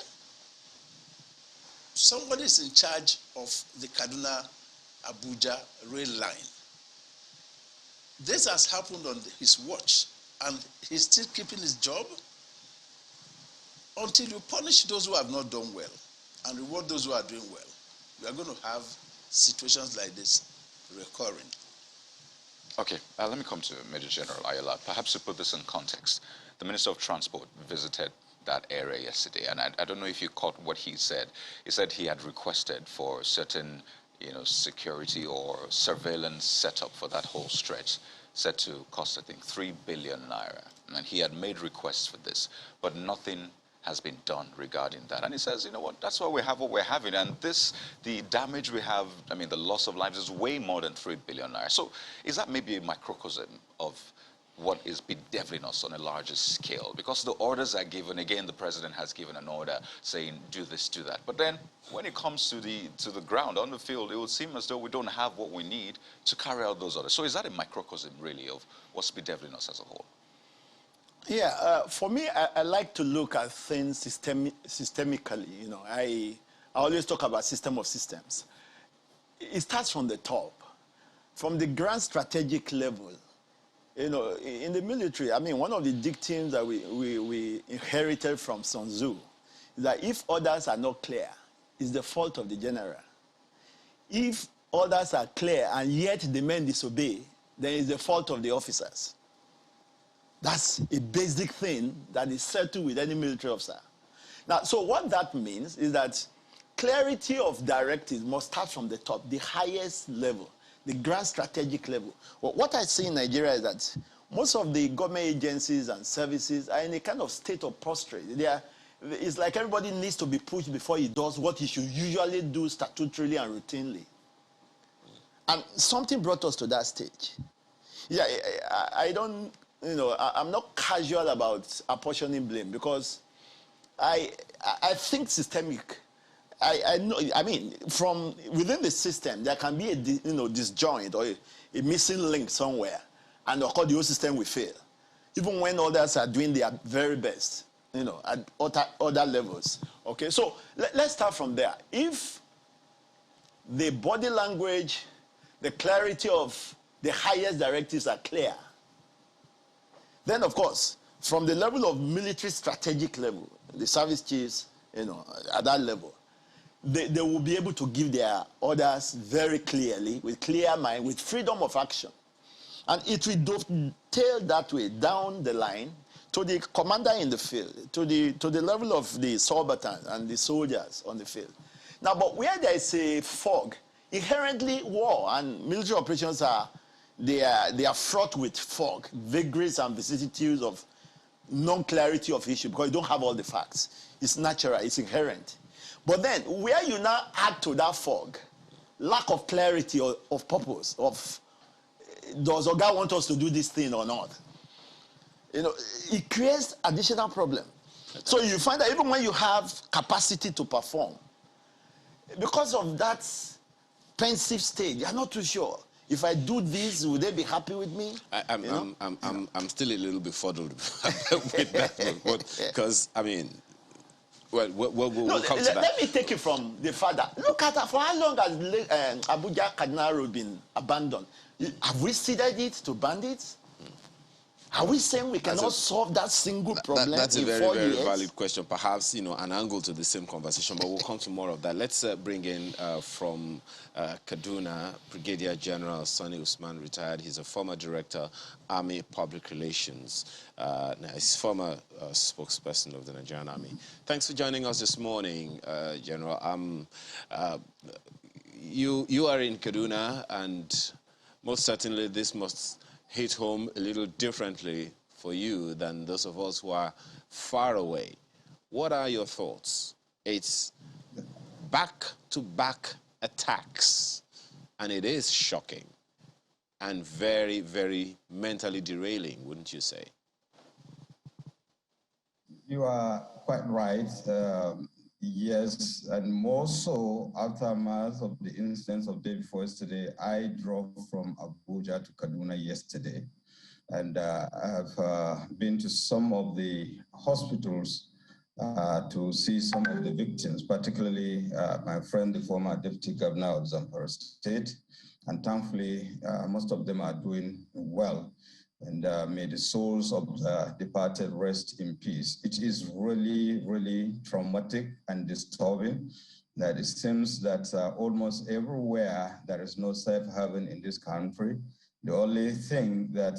Speaker 11: Somebody is in charge of the Kaduna-Abuja rail line. This has happened on his watch, and he's still keeping his job. Until you punish those who have not done well and reward those who are doing well, you are going to have situations like this recurring.
Speaker 2: Okay, let me come to Major General Ayala. Perhaps to put this in context, the Minister of Transport visited that area yesterday, and I don't know if you caught what he said. He said he had requested for certain, security or surveillance setup for that whole stretch, set to cost, I think, 3 billion naira. And he had made requests for this, but nothing has been done regarding that. And he says, you know what, that's why we have what we're having. And the damage we have, I mean, the loss of lives is way more than 3 billion naira. So is that maybe a microcosm of what is bedeviling us on a larger scale? Because the orders are given, again, the president has given an order saying, do this, do that. But then when it comes to the ground, on the field, it would seem as though we don't have what we need to carry out those orders. So is that a microcosm, really, of what's bedeviling us as a whole?
Speaker 10: Yeah, for me, I like to look at things systemically. I always talk about system of systems. It starts from the top, from the grand strategic level. In the military, I mean, one of the dictums that we inherited from Sun Tzu is that if orders are not clear, it's the fault of the general. If orders are clear and yet the men disobey, then it's the fault of the officers. That's a basic thing that is settled with any military officer. Now, so what that means is that clarity of directives must start from the top, the highest level, the grand strategic level. Well, what I see in Nigeria is that most of the government agencies and services are in a kind of state of prostrate. It's like everybody needs to be pushed before he does what he should usually do statutorily and routinely. And something brought us to that stage. Yeah, I don't... I'm not casual about apportioning blame because I think systemic. I know. I mean, from within the system, there can be a disjoint or a missing link somewhere, and of course the whole system will fail, even when others are doing their very best. At other levels. Okay, so let's start from there. If the body language, the clarity of the highest directives are clear, then, of course, from the level of military strategic level, the service chiefs, at that level, they will be able to give their orders very clearly, with clear mind, with freedom of action. And it will dovetail that way down the line to the commander in the field, to the level of the subalterns and the soldiers on the field. Now, but where there is a fog, inherently war and military operations they are fraught with fog, vagaries and vicissitudes of non-clarity of issue because you don't have all the facts. It's natural, it's inherent. But then, where you now add to that fog, lack of clarity of purpose, of does Oga want us to do this thing or not? It creates additional problem. So you find that even when you have capacity to perform, because of that pensive stage, you're not too sure. If I do this, will they be happy with me?
Speaker 1: I'm still a little befuddled with that, because I mean, we'll come to that.
Speaker 10: Let me take it from the father. Look at for how long has Abuja Kaduna Road been abandoned? Have we ceded it to bandits? Are we saying we cannot solve that single problem
Speaker 1: that's a
Speaker 10: in
Speaker 1: very,
Speaker 10: 4
Speaker 1: very
Speaker 10: years?
Speaker 1: valid question. Perhaps, an angle to the same conversation, but we'll come to more of that. Let's bring in from Kaduna, Brigadier General Sonny Usman, retired. He's a former director, Army Public Relations. He's former spokesperson of the Nigerian Army. Thanks for joining us this morning, General. You are in Kaduna, and most certainly this must hit home a little differently for you than those of us who are far away. What are your thoughts? It's back-to-back attacks, and it is shocking. and very, very mentally derailing, wouldn't you say?
Speaker 12: You are quite right. Yes, and more so aftermath of the incidents of day before yesterday. I drove from Abuja to Kaduna yesterday, and I have been to some of the hospitals to see some of the victims, particularly my friend, the former deputy governor of Zamfara State, and thankfully most of them are doing well. And may the souls of departed rest in peace. It is really, really traumatic and disturbing that it seems that almost everywhere there is no safe haven in this country. The only thing that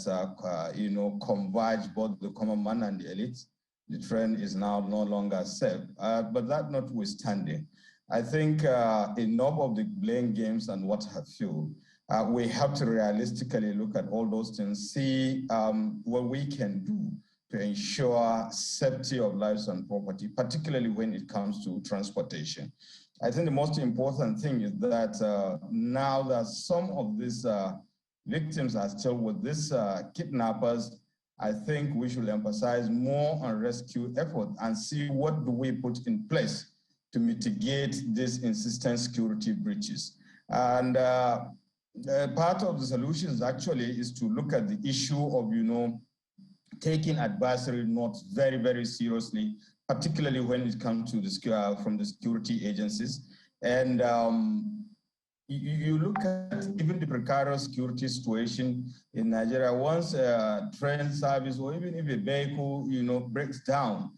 Speaker 12: converge both the common man and the elite, the trend is now no longer safe. But that notwithstanding, I think enough of the blame games and what have you. We have to realistically look at all those things, see what we can do to ensure safety of lives and property, particularly when it comes to transportation. I think the most important thing is that now that some of these victims are still with these kidnappers, I think we should emphasize more on rescue effort and see what do we put in place to mitigate these insistent security breaches. And part of the solutions actually is to look at the issue of, taking advisory notes very, very seriously, particularly when it comes to the from the security agencies. And you look at even the precarious security situation in Nigeria. Once a train service or even if a vehicle, breaks down,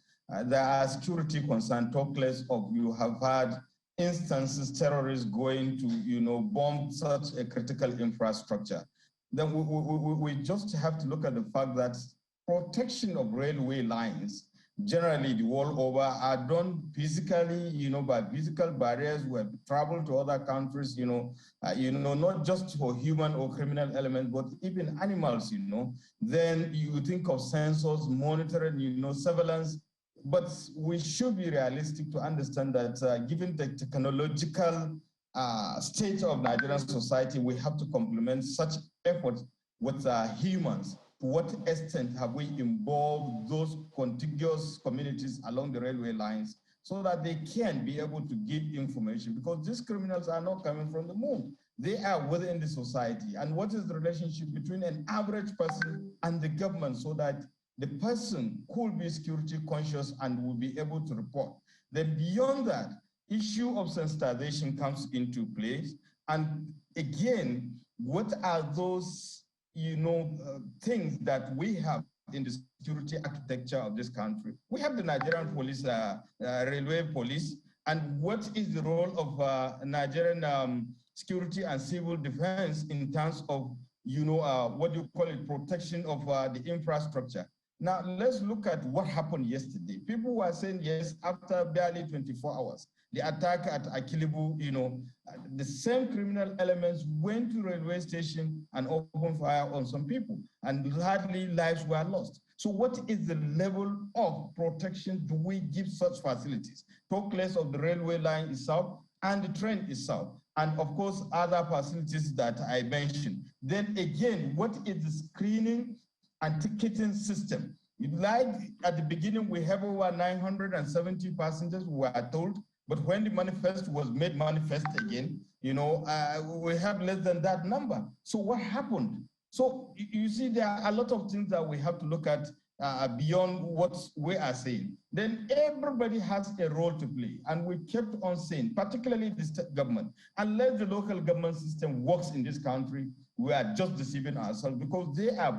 Speaker 12: there are security concerns. Talk less of you have had instances terrorists going to, bomb such a critical infrastructure. Then we just have to look at the fact that protection of railway lines generally the world over are done physically, by physical barriers. We have traveled to other countries, not just for human or criminal elements, but even animals, Then you think of sensors, monitoring, surveillance. But we should be realistic to understand that given the technological state of Nigerian society, we have to complement such efforts with humans. To what extent have we involved those contiguous communities along the railway lines so that they can be able to give information? Because these criminals are not coming from the moon. They are within the society. And what is the relationship between an average person and the government so that the person could be security conscious and will be able to report? Then beyond that, issue of sensitization comes into place. And again, what are those things that we have in the security architecture of this country? We have the Nigerian police, railway police, and what is the role of Nigerian security and civil defense in terms of, what do you call it, protection of the infrastructure? Now, let's look at what happened yesterday. People were saying, yes, after barely 24 hours, the attack at Akilibu, the same criminal elements went to railway station and opened fire on some people, and hardly lives were lost. So what is the level of protection do we give such facilities? Talk less of the railway line itself and the train itself, and of course, other facilities that I mentioned. Then again, what is the screening and ticketing system? Like at the beginning, we have over 970 passengers, we are told, but when the manifest was made manifest again, we have less than that number. So what happened? So you see, there are a lot of things that we have to look at beyond what we are saying. Then everybody has a role to play. And we kept on saying, particularly the state government, unless the local government system works in this country, we are just deceiving ourselves because they are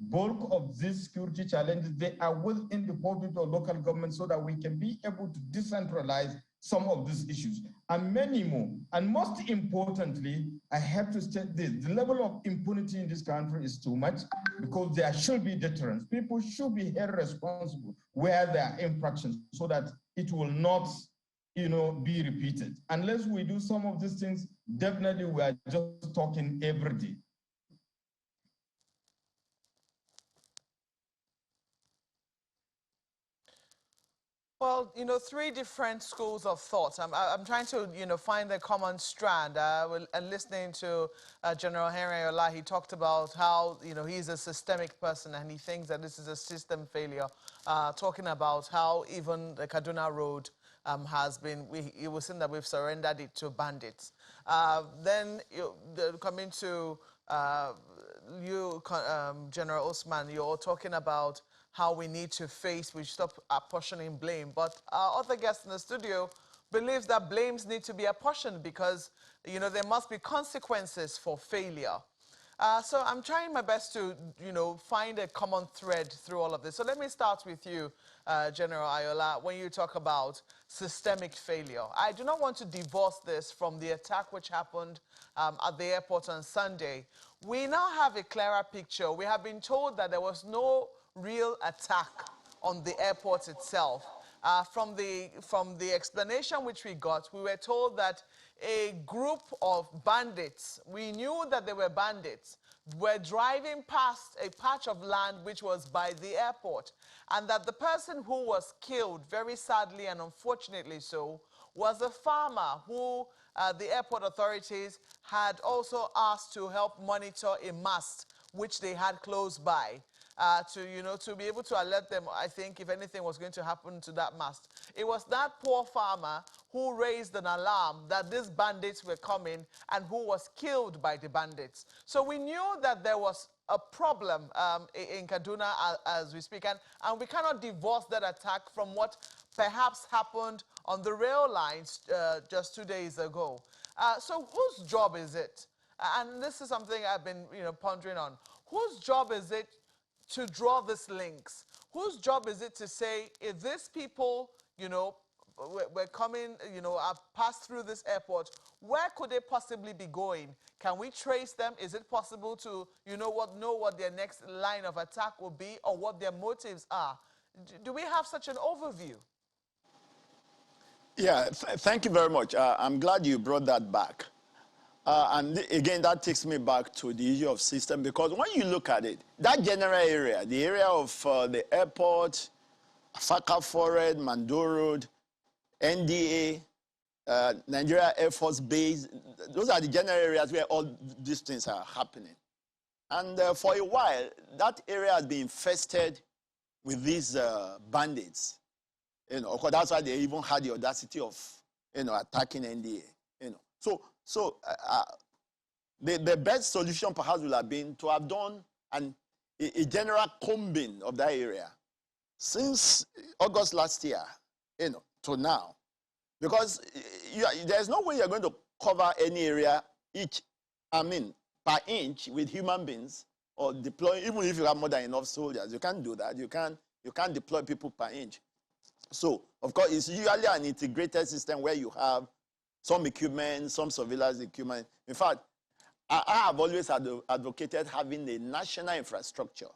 Speaker 12: bulk of these security challenges, they are within the purview of local government so that we can be able to decentralize some of these issues and many more. And most importantly, I have to state this, the level of impunity in this country is too much because there should be deterrence. People should be held responsible where there are infractions so that it will not be repeated. Unless we do some of these things, definitely we are just talking every day.
Speaker 3: Well, three different schools of thought. I'm trying to, find a common strand. Listening to General Henry Ayola, he talked about how, he's a systemic person and he thinks that this is a system failure. Talking about how even the Kaduna Road has been, it was seen that we've surrendered it to bandits. Then coming to General Osman, you're talking about how we need to we stop apportioning blame. But our other guest in the studio believes that blames need to be apportioned because, there must be consequences for failure. So I'm trying my best to, find a common thread through all of this. So let me start with you, General Ayola, when you talk about systemic failure. I do not want to divorce this from the attack which happened at the airport on Sunday. We now have a clearer picture. We have been told that there was no real attack on the airport itself. From the explanation which we got, we were told that a group of bandits, we knew that they were bandits, were driving past a patch of land which was by the airport, and that the person who was killed, very sadly and unfortunately so, was a farmer who the airport authorities had also asked to help monitor a mast which they had close by. To be able to alert them, I think, if anything was going to happen to that mast. It was that poor farmer who raised an alarm that these bandits were coming and who was killed by the bandits. So we knew that there was a problem in Kaduna as we speak, and we cannot divorce that attack from what perhaps happened on the rail lines just 2 days ago. So whose job is it? And this is something I've been pondering on. Whose job is it to draw these links? Whose job is it to say, if these people, we're coming, have passed through this airport, where could they possibly be going? Can we trace them? Is it possible to, know what their next line of attack will be or what their motives are? Do we have such an overview?
Speaker 10: Yeah, thank you very much. I'm glad you brought that back. And again, that takes me back to the issue of system, because when you look at it, that general area, the area of the airport, Faka Forest, Mando Road, NDA, Nigeria Air Force Base, those are the general areas where all these things are happening. And for a while, that area has been infested with these bandits. That's why they even had the audacity of, attacking NDA. So the best solution perhaps would have been to have done a general combing of that area since August last year, to now. Because there's no way you're going to cover any area per inch with human beings or deploy, even if you have more than enough soldiers. You can't do that. You can't deploy people per inch. So, of course, it's usually an integrated system where you have some equipment, some surveillance equipment. In fact, I have always advocated having a national infrastructure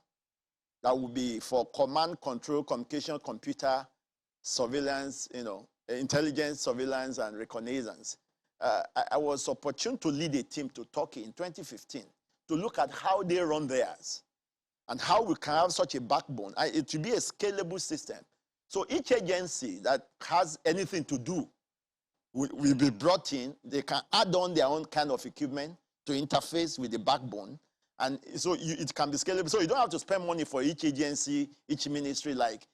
Speaker 10: that would be for command, control, communication, computer, surveillance, intelligence, surveillance, and reconnaissance. I was opportune to lead a team to Turkey in 2015 to look at how they run theirs and how we can have such a backbone. It will be a scalable system. So each agency that has anything to do will be brought in. They can add on their own kind of equipment to interface with the backbone. And so it can be scalable. So you don't have to spend money for each agency, each ministry, like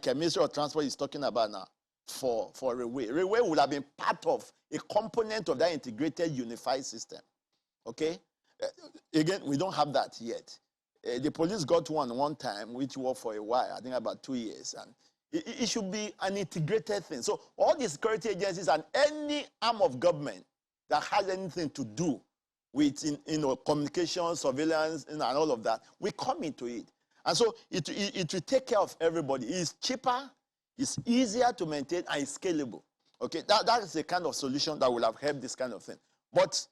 Speaker 10: a Ministry of Transport is talking about now for Railway. Railway would have been part of a component of that integrated unified system. Okay? Again, we don't have that yet. The police got one time, which worked for a while, I think about 2 years. And it should be an integrated thing. So all the security agencies and any arm of government that has anything to do with communication, surveillance, and all of that, we come into it. And so it will take care of everybody. It's cheaper, it's easier to maintain, and it's scalable. Okay, that is the kind of solution that will have helped this kind of thing. But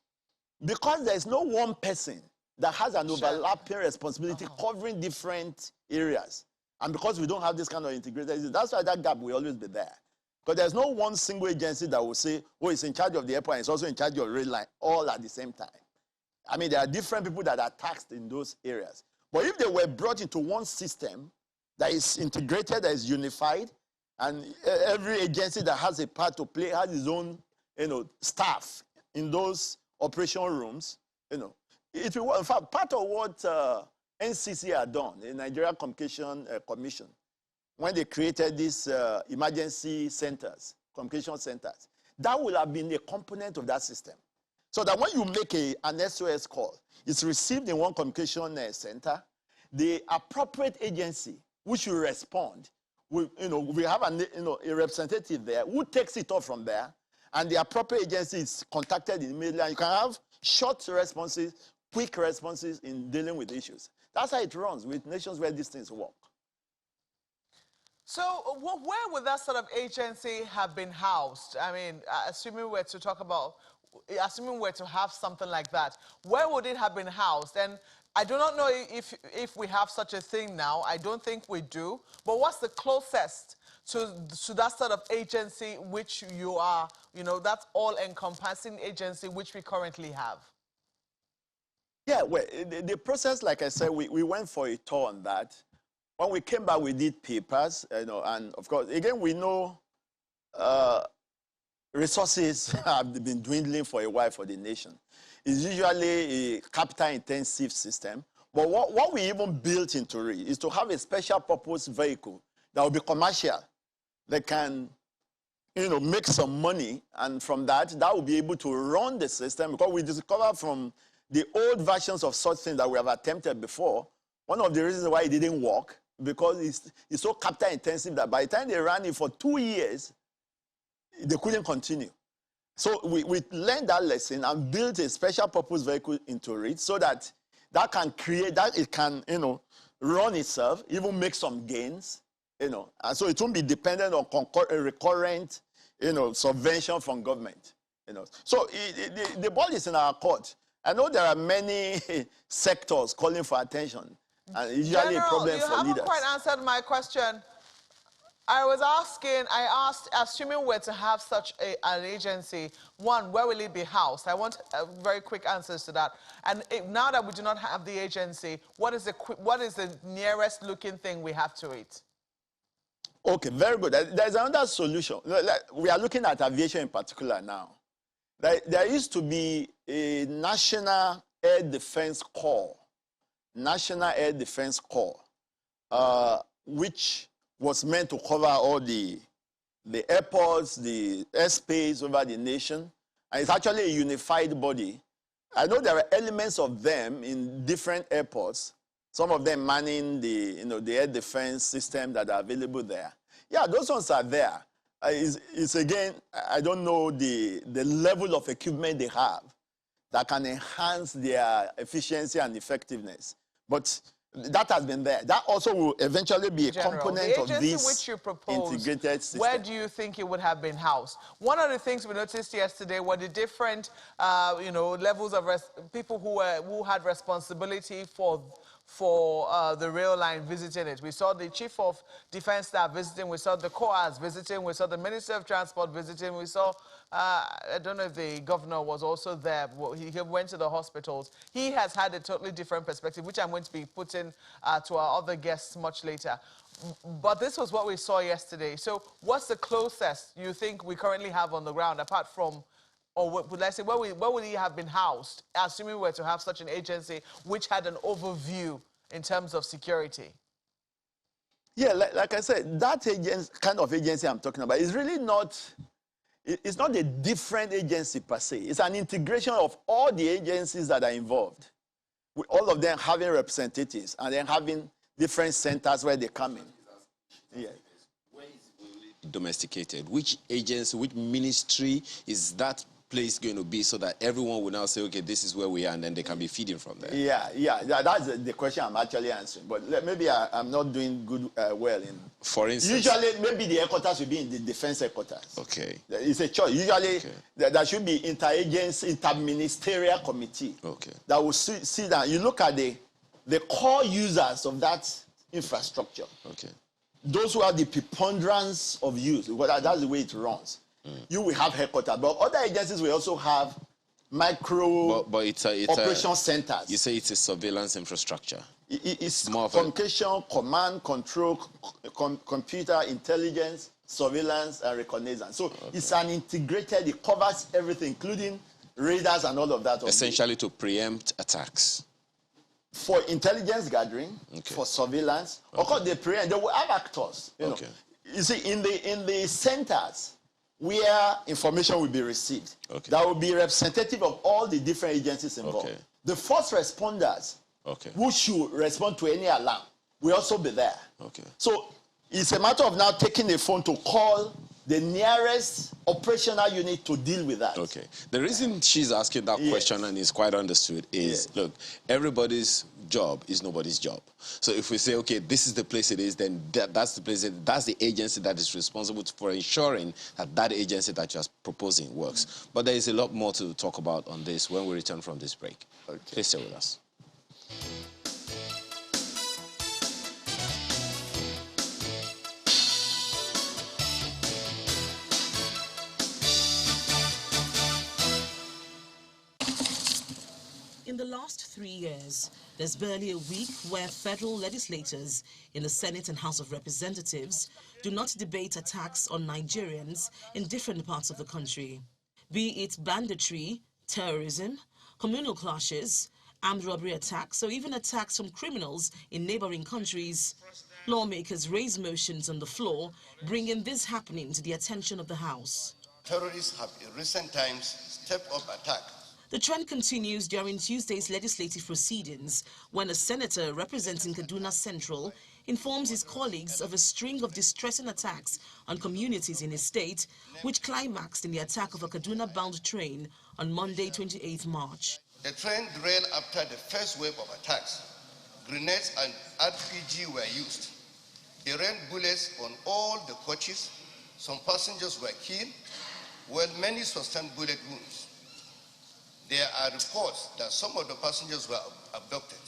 Speaker 10: because there's no one person that has an overlapping responsibility covering different areas, and because we don't have this kind of integrated, that's why that gap will always be there. Because there's no one single agency that will say, oh, it's in charge of the airport and it's also in charge of rail line, all at the same time. I mean, there are different people that are taxed in those areas. But if they were brought into one system that is integrated, that is unified, And every agency that has a part to play has its own, staff in those operation rooms. In fact, part of what NCC had done, the Nigeria Communication Commission, when they created these emergency centers, communication centers, that would have been a component of that system. So that when you make an SOS call, it's received in one communication center, the appropriate agency which will respond, we have a representative there who takes it off from there, and the appropriate agency is contacted immediately, and you can have short responses, quick responses in dealing with issues. That's how it runs with nations where these things work.
Speaker 3: So where would that sort of agency have been housed? I mean, assuming we're to talk about, assuming we're to have something like that, where would it have been housed? And I do not know if we have such a thing now. I don't think we do. But what's the closest to that sort of agency which you are, that all-encompassing agency which we currently have?
Speaker 10: Yeah, well, the process, like I said, we went for a tour on that. When we came back, we did papers, and of course, again, we know resources have been dwindling for a while for the nation. It's usually a capital-intensive system, but what we even built into it is to have a special purpose vehicle that will be commercial, that can, make some money, and from that will be able to run the system, because we discovered from the old versions of such things that we have attempted before, one of the reasons why it didn't work, because it's so capital intensive that by the time they ran it for 2 years, they couldn't continue. So we learned that lesson and built a special purpose vehicle into it so that can create, that it can, run itself, even make some gains, and so it won't be dependent on recurrent, subvention from government, So the ball is in our court. I know there are many sectors calling for attention, and usually
Speaker 3: General,
Speaker 10: a problem for leaders.
Speaker 3: You haven't quite answered my question. I asked, assuming we're to have such an agency, one, where will it be housed? I want very quick answers to that. And now that we do not have the agency, what is the nearest looking thing we have to it?
Speaker 10: Okay, very good. There's another solution. We are looking at aviation in particular now. There used to be a National Air Defense Corps, which was meant to cover all the airports, the airspace over the nation. And it's actually a unified body. I know there are elements of them in different airports, some of them manning the air defense system that are available there. Yeah, those ones are there. It's again, I don't know the level of equipment they have that can enhance their efficiency and effectiveness. But that has been there. That also will eventually be a component of this
Speaker 3: which you proposed,
Speaker 10: integrated system.
Speaker 3: Where do you think it would have been housed? One of the things we noticed yesterday were the different, levels of people who had responsibility for the rail line visiting it. We saw the Chief of Defense Staff visiting, we saw the COAS visiting, we saw the Minister of Transport visiting, we saw, I don't know if the governor was also there, he went to the hospitals. He has had a totally different perspective, which I'm going to be putting to our other guests much later. But this was what we saw yesterday. So what's the closest you think we currently have on the ground, apart from, or would I say, where would he have been housed, assuming we were to have such an agency which had an overview in terms of security?
Speaker 10: Yeah, like I said, that kind of agency I'm talking about is really not, it's not a different agency per se. It's an integration of all the agencies that are involved, with all of them having representatives and then having different centers where they come in. Yeah.
Speaker 1: Domesticated. Which agency, which ministry is that place going to be, so that everyone will now say, okay, this is where we are, and then they can be feeding from there?
Speaker 10: Yeah, that's the question I'm actually answering. But maybe I'm not doing good well in.
Speaker 1: For instance,
Speaker 10: usually maybe the headquarters will be in the defense headquarters.
Speaker 1: Okay.
Speaker 10: It's a choice. Usually there should be interagency, interministerial committee.
Speaker 1: Okay.
Speaker 10: That will sit down. You look at the core users of that infrastructure.
Speaker 1: Okay.
Speaker 10: Those who have the preponderance of use, because that's the way it runs. You will have headquarters, but other agencies will also have micro operation centers.
Speaker 1: You say it's a surveillance infrastructure.
Speaker 10: It's more communication, command, control, computer intelligence, surveillance, and reconnaissance. So it's an integrated, it covers everything, including radars and all of that.
Speaker 1: Essentially to preempt attacks.
Speaker 10: For intelligence gathering, for surveillance, of course they preempt, they will have actors. You know. You see, in the centers where information will be received, that will be representative of all the different agencies involved. The first responders who should respond to any alarm will also be there. So it's a matter of now taking the phone to call the nearest operational unit to deal with that.
Speaker 1: The reason she's asking that question, and is quite understood, is, look, everybody's job is nobody's job. So if we say, okay, this is the place it is, then that's the place, that's the agency that is responsible for ensuring that that agency that you're proposing works. But there is a lot more to talk about on this when we return from this break. Please stay with us.
Speaker 4: In the last 3 years, there's barely a week where federal legislators in the Senate and House of Representatives do not debate attacks on Nigerians in different parts of the country. Be it banditry, terrorism, communal clashes, armed robbery attacks, or even attacks from criminals in neighboring countries, lawmakers raise motions on the floor, bringing this happening to the attention of the House.
Speaker 13: Terrorists have in recent times stepped up attack.
Speaker 4: The trend continues during Tuesday's legislative proceedings when a senator representing Kaduna Central informs his colleagues of a string of distressing attacks on communities in his state, which climaxed in the attack of a Kaduna-bound train on Monday, 28 March.
Speaker 13: The train derailed after the first wave of attacks. Grenades and RPG were used. They rained bullets on all the coaches. Some passengers were killed, while many sustained bullet wounds. There are reports that some of the passengers were abducted.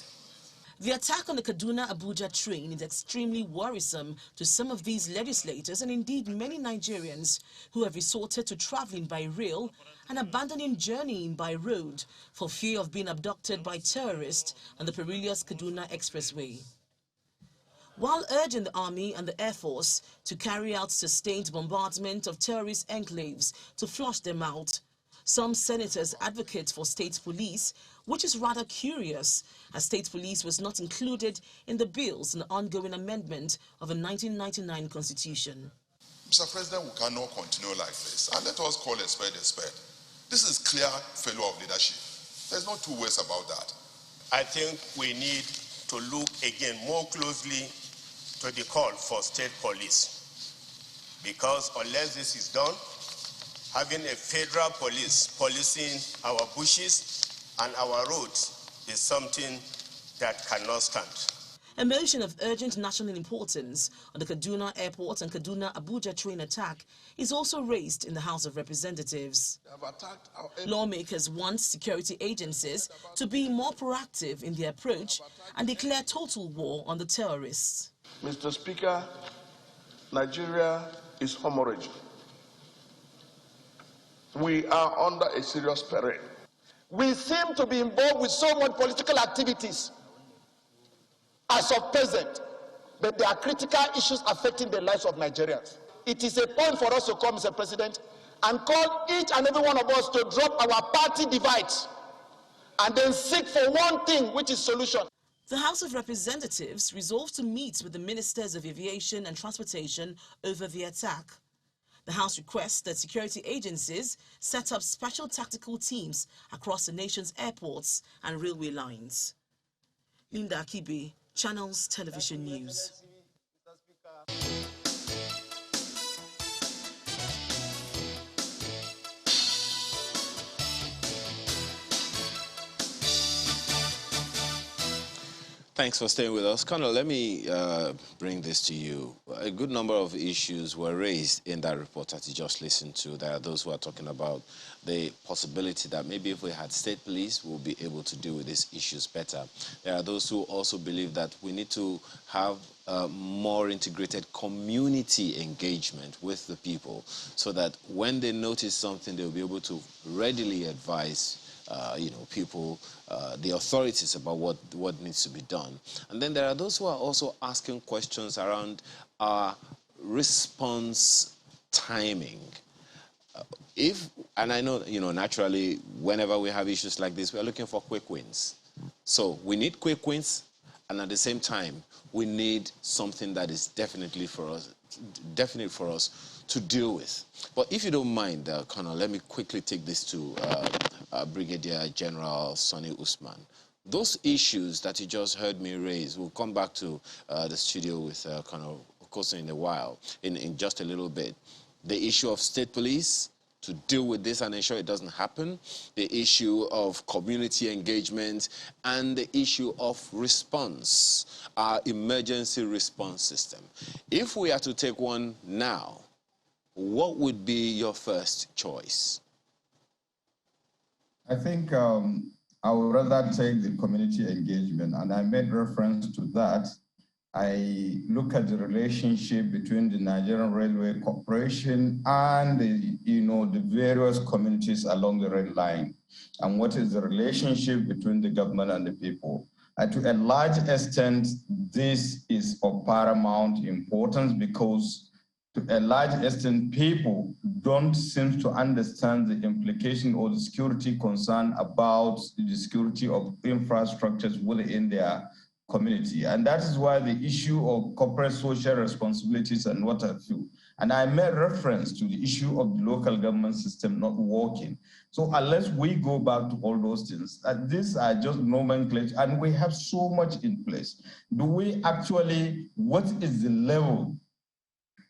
Speaker 4: The attack on the Kaduna-Abuja train is extremely worrisome to some of these legislators and indeed many Nigerians who have resorted to traveling by rail and abandoning journeying by road for fear of being abducted by terrorists on the perilous Kaduna Expressway. While urging the Army and the Air Force to carry out sustained bombardment of terrorist enclaves to flush them out, some senators advocate for state police, which is rather curious, as state police was not included in the bills in the ongoing amendment of the 1999 Constitution.
Speaker 14: Mr. President, we cannot continue like this, and let us call a spade a spade. This is clear failure of leadership. There's no two ways about that.
Speaker 15: I think we need to look again more closely to the call for state police, because unless this is done, having a federal police policing our bushes and our roads is something that cannot stand.
Speaker 4: A motion of urgent national importance on the Kaduna Airport and Kaduna-Abuja train attack is also raised in the House of Representatives. Lawmakers want security agencies to be more proactive in their approach and declare total war on the terrorists.
Speaker 16: Mr. Speaker, Nigeria is hemorrhaging. We are under a serious peril.
Speaker 17: We seem to be involved with so much political activities as of present, but there are critical issues affecting the lives of Nigerians. It is a point for us to come, Mr. President, and call each and every one of us to drop our party divides and then seek for one thing, which is solution.
Speaker 4: The House of Representatives resolved to meet with the Ministers of Aviation and Transportation over the attack. The House requests that security agencies set up special tactical teams across the nation's airports and railway lines. Linda Akibe, Channels Television News.
Speaker 1: Thanks for staying with us. Colonel, let me bring this to you. A good number of issues were raised in that report that you just listened to. There are those who are talking about the possibility that maybe if we had state police, we'll be able to deal with these issues better. There are those who also believe that we need to have more integrated community engagement with the people so that when they notice something, they'll be able to readily advise people, the authorities about what needs to be done. And then there are those who are also asking questions around our response timing. And I know, naturally, whenever we have issues like this, we're looking for quick wins. So we need quick wins, and at the same time, we need something that is definite for us to deal with. But if you don't mind, Colonel, let me quickly take this to Brigadier General Sonny Usman. Those issues that you just heard me raise, we'll come back to the studio with Colonel Okosun in a while, in just a little bit. The issue of state police, to deal with this and ensure it doesn't happen, the issue of community engagement, and the issue of response, our emergency response system. If we are to take one now, what would be your first choice?
Speaker 12: I think I would rather take the community engagement, and I made reference to that. I look at the relationship between the Nigerian Railway Corporation and the various communities along the rail line, and what is the relationship between the government and the people. To a large extent, this is of paramount importance because to a large extent, people don't seem to understand the implication or the security concern about the security of infrastructures within their community. And that is why the issue of corporate social responsibilities and what have you. And I made reference to the issue of the local government system not working. So unless we go back to all those things, these are just nomenclature, and we have so much in place. Do we actually, what is the level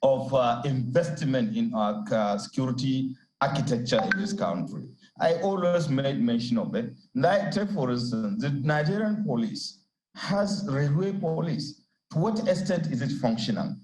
Speaker 12: of investment in our security architecture in this country? I always made mention of it. Like, take for instance, the Nigerian police has railway police. To what extent is it functional?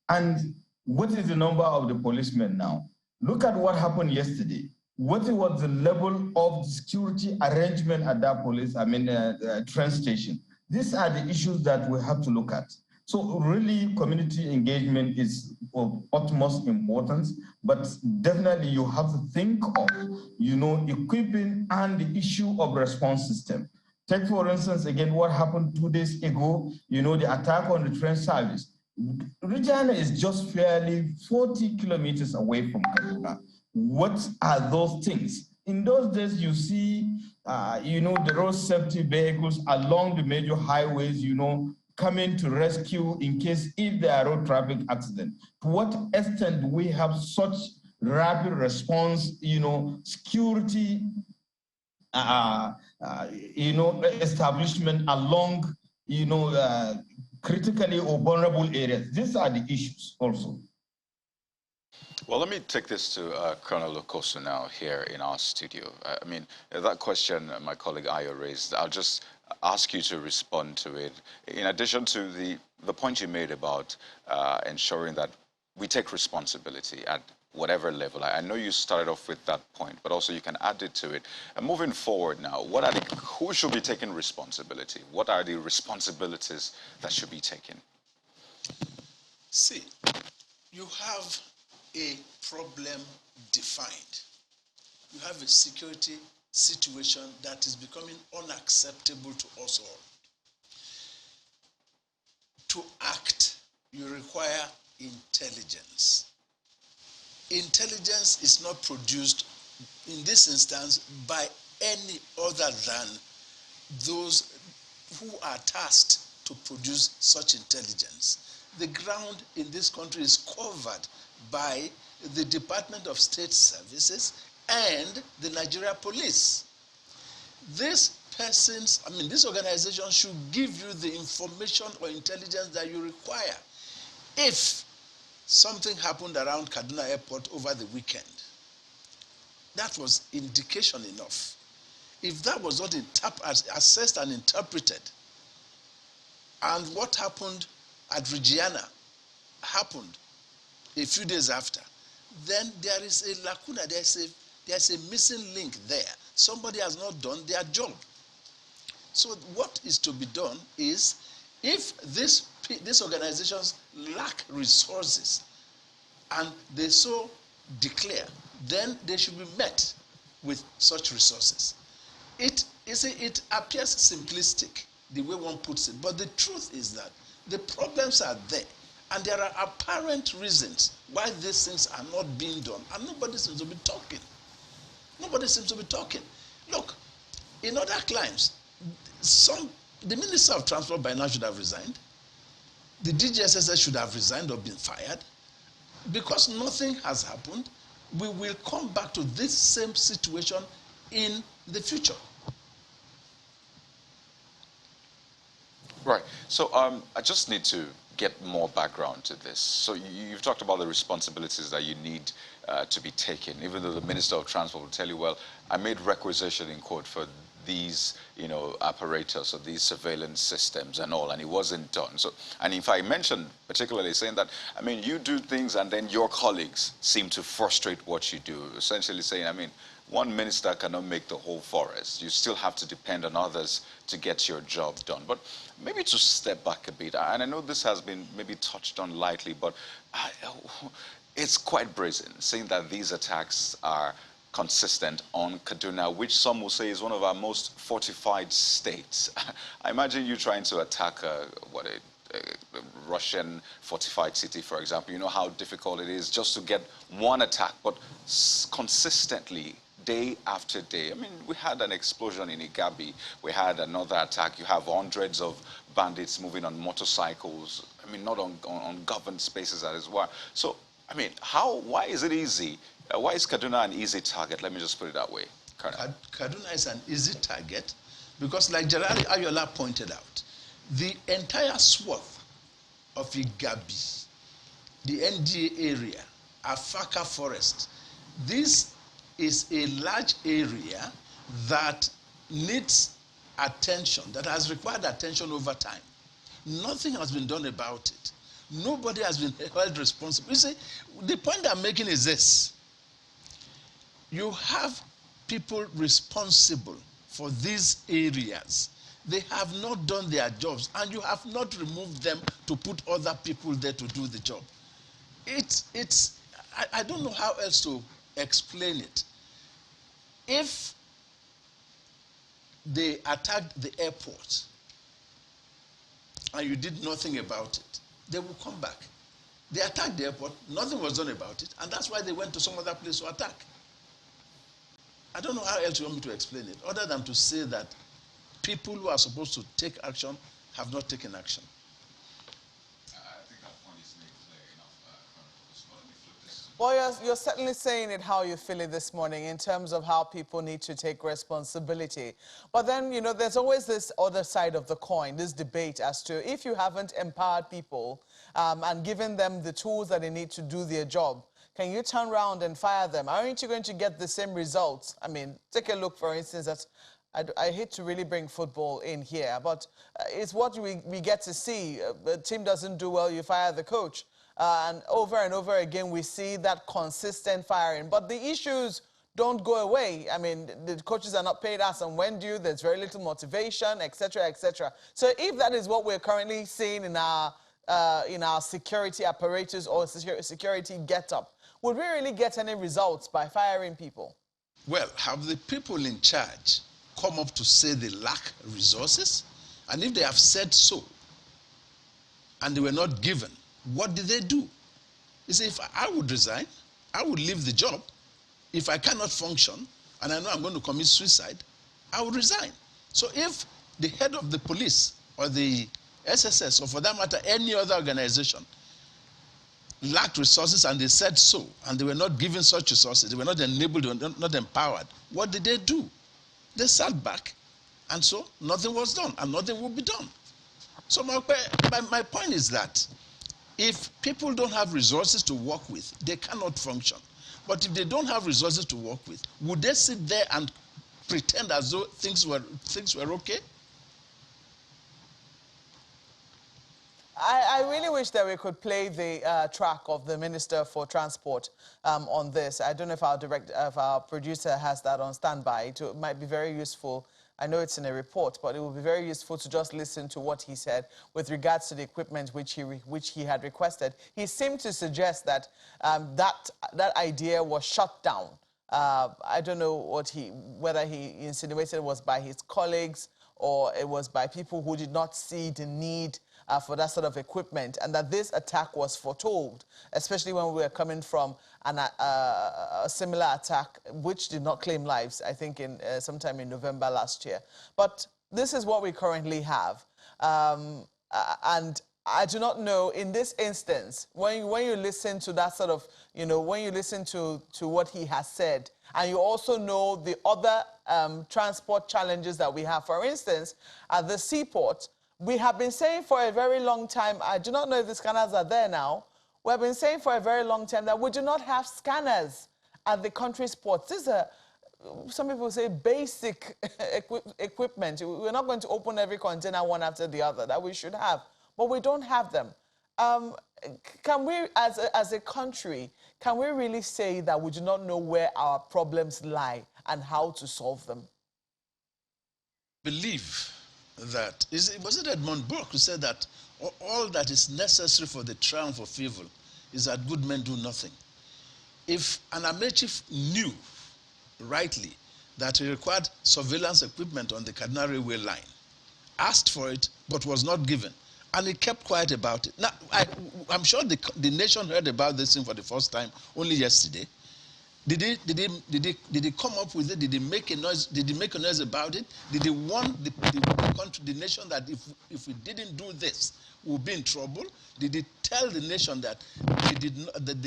Speaker 12: And what is the number of the policemen now? Look at what happened yesterday. What was the level of security arrangement at that train station? These are the issues that we have to look at. So really, community engagement is of utmost importance, but definitely you have to think of, equipping and the issue of response system. Take, for instance, again, what happened 2 days ago, the attack on the train service. Regina is just barely 40 kilometers away from Kaduna. What are those things? In those days, you see, the road safety vehicles along the major highways, coming to rescue in case if there are road traffic accidents. To what extent do we have such rapid response, security establishment along, critically or vulnerable areas? These are the issues also.
Speaker 2: Well, let me take this to Colonel Okosun now here in our studio. I mean, that question my colleague Ayo raised, I'll just ask you to respond to it. In addition to the point you made about ensuring that we take responsibility at whatever level. I know you started off with that point, but also you can add it to it. And moving forward now, who should be taking responsibility? What are the responsibilities that should be taken?
Speaker 11: See, you have a problem defined. You have a security situation that is becoming unacceptable to us all. To act, you require intelligence. Intelligence is not produced, in this instance, by any other than those who are tasked to produce such intelligence. The ground in this country is covered by the Department of State Services and the Nigeria Police. These organizations should give you the information or intelligence that you require. If something happened around Kaduna Airport over the weekend, that was indication enough. If that was not assessed and interpreted, and what happened at Regina happened a few days after, then there is a lacuna, there's a missing link there. Somebody has not done their job. So what is to be done is, if these organizations lack resources and they so declare, then they should be met with such resources. It appears simplistic the way one puts it, but the truth is that the problems are there And there are apparent reasons why these things are not being done, and nobody seems to be talking. Nobody seems to be talking. Look, in other climes, the Minister of Transport by now should have resigned. The DGSS should have resigned or been fired. Because nothing has happened, we will come back to this same situation in the future.
Speaker 2: Right. So I just need to get more background to this. So you've talked about the responsibilities that you need to be taken, even though the Minister of Transport will tell you, well, I made requisition in court for these, apparatus or these surveillance systems and all, and it wasn't done. So, and if I mentioned particularly saying that, I mean, you do things and then your colleagues seem to frustrate what you do, essentially saying, I mean, one minister cannot make the whole forest. You still have to depend on others to get your job done. But maybe to step back a bit, and I know this has been maybe touched on lightly, but it's quite brazen, saying that these attacks are consistent on Kaduna, which some will say is one of our most fortified states. I imagine you trying to attack a Russian fortified city, for example. You know how difficult it is just to get one attack, but consistently, day after day. I mean, we had an explosion in Igabi. We had another attack. You have hundreds of bandits moving on motorcycles. I mean, not on governed spaces as well. So, I mean, why is it easy? Why is Kaduna an easy target? Let me just put it that way.
Speaker 11: Kaduna is an easy target because, like Jalali Ayola pointed out, the entire swath of Igabi, the NDA area, Afaka Forest, this is a large area that needs attention, that has required attention over time. Nothing has been done about it. Nobody has been held responsible. You see, the point I'm making is this. You have people responsible for these areas. They have not done their jobs, and you have not removed them to put other people there to do the job. I don't know how else to explain it. If they attacked the airport and you did nothing about it, they will come back. They attacked the airport, nothing was done about it, and that's why they went to some other place to attack. I don't know how else you want me to explain it, other than to say that people who are supposed to take action have not taken action.
Speaker 3: Well, you're certainly saying it how you feel it this morning in terms of how people need to take responsibility. But then, there's always this other side of the coin, this debate as to if you haven't empowered people and given them the tools that they need to do their job, can you turn around and fire them? Aren't you going to get the same results? I mean, take a look, for instance, at I hate to really bring football in here, but it's what we get to see. The team doesn't do well, you fire the coach. And over again, we see that consistent firing. But the issues don't go away. I mean, the coaches are not paid as and when due. There's very little motivation, etc., etc. So if that is what we're currently seeing in our security apparatus or security get-up, would we really get any results by firing people?
Speaker 11: Well, have the people in charge come up to say they lack resources? And if they have said so, and they were not given, what did they do? You see, if I would resign, I would leave the job. If I cannot function, and I know I'm going to commit suicide, I would resign. So if the head of the police or the SSS, or for that matter, any other organization, lacked resources and they said so, and they were not given such resources, they were not enabled, they were not empowered, what did they do? They sat back, and so nothing was done, and nothing will be done. So my point is that if people don't have resources to work with, they cannot function. But if they don't have resources to work with, would they sit there and pretend as though things were okay?
Speaker 3: I really wish that we could play the track of the Minister for Transport on this. I don't know if our producer has that on standby. It might be very useful. I know it's in a report, but it would be very useful to just listen to what he said with regards to the equipment which he had requested. He seemed to suggest that that idea was shut down. I don't know whether he insinuated it was by his colleagues or it was by people who did not see the need for that sort of equipment, and that this attack was foretold, especially when we were coming from a similar attack, which did not claim lives, I think, in sometime in November last year. But this is what we currently have. And I do not know, in this instance, when you listen to that sort of, when you listen to what he has said, and you also know the other transport challenges that we have. For instance, at the seaport, we have been saying for a very long time, I do not know if the scanners are there now, we have been saying for a very long time that we do not have scanners at the country's ports. This is some people say basic equipment. We're not going to open every container one after the other that we should have, but we don't have them. Can we, as a country, can we really say that we do not know where our problems lie and how to solve them?
Speaker 11: Believe that, was it Edmund Burke who said that all that is necessary for the triumph of evil is that good men do nothing? If an army chief knew rightly that he required surveillance equipment on the Kaduna railway line, asked for it but was not given, and he kept quiet about it. Now, I'm sure the nation heard about this thing for the first time only yesterday. Did he come up with it? Did he make a noise? Did he make a noise about it? Did he warn the country, the nation, that if we didn't do this, we'll be in trouble? Did he tell the nation that he did not, that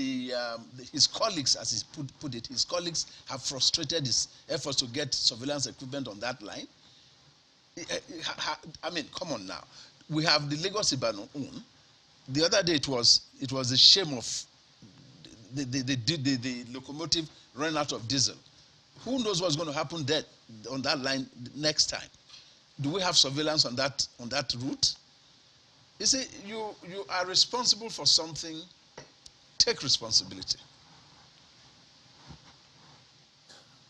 Speaker 11: his colleagues, as he put it, his colleagues have frustrated his efforts to get surveillance equipment on that line? I mean, come on now. We have the Lagos-Ibadan. The other day it was the shame of the locomotive ran out of diesel. Who knows what's going to happen there on that line next time? Do we have surveillance on that route? You see, you are responsible for something. Take responsibility.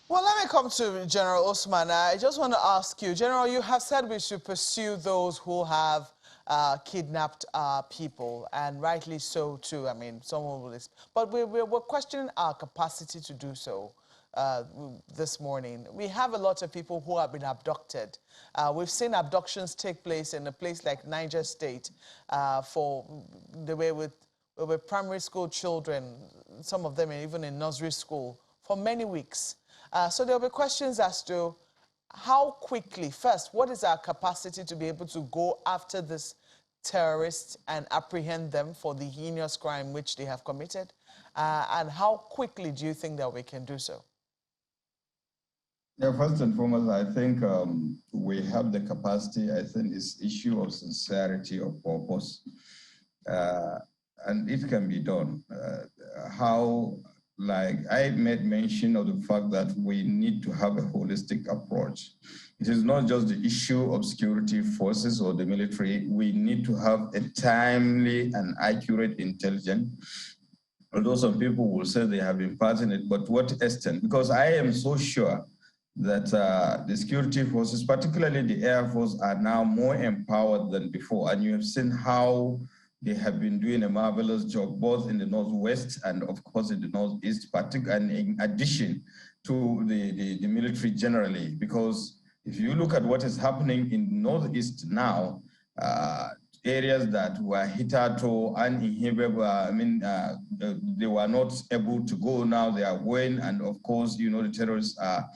Speaker 3: Well, let me come to General Osman. I just want to ask you, General, you have said we should pursue those who have kidnapped people, and rightly so too. I mean, someone will. But we're questioning our capacity to do so this morning. We have a lot of people who have been abducted. We've seen abductions take place in a place like Niger State for the way with primary school children, some of them even in nursery school, for many weeks. So there'll be questions as to how quickly, first, what is our capacity to be able to go after these terrorists and apprehend them for the heinous crime which they have committed? And how quickly do you think that we can do so?
Speaker 12: Yeah, first and foremost, I think we have the capacity. I think it's issue of sincerity of purpose. And it can be done. Like I made mention of the fact that we need to have a holistic approach. It is not just the issue of security forces or the military. We need to have a timely and accurate intelligence. Although some people will say they have been passing it, but what extent? Because I am so sure that the security forces, particularly the Air Force, are now more empowered than before. And you have seen how they have been doing a marvelous job, both in the Northwest and, of course, in the Northeast, and in addition to the military generally. Because if you look at what is happening in the Northeast now, areas that were hitherto uninhabitable, they were not able to go. Now they are going, and of course, the terrorists are,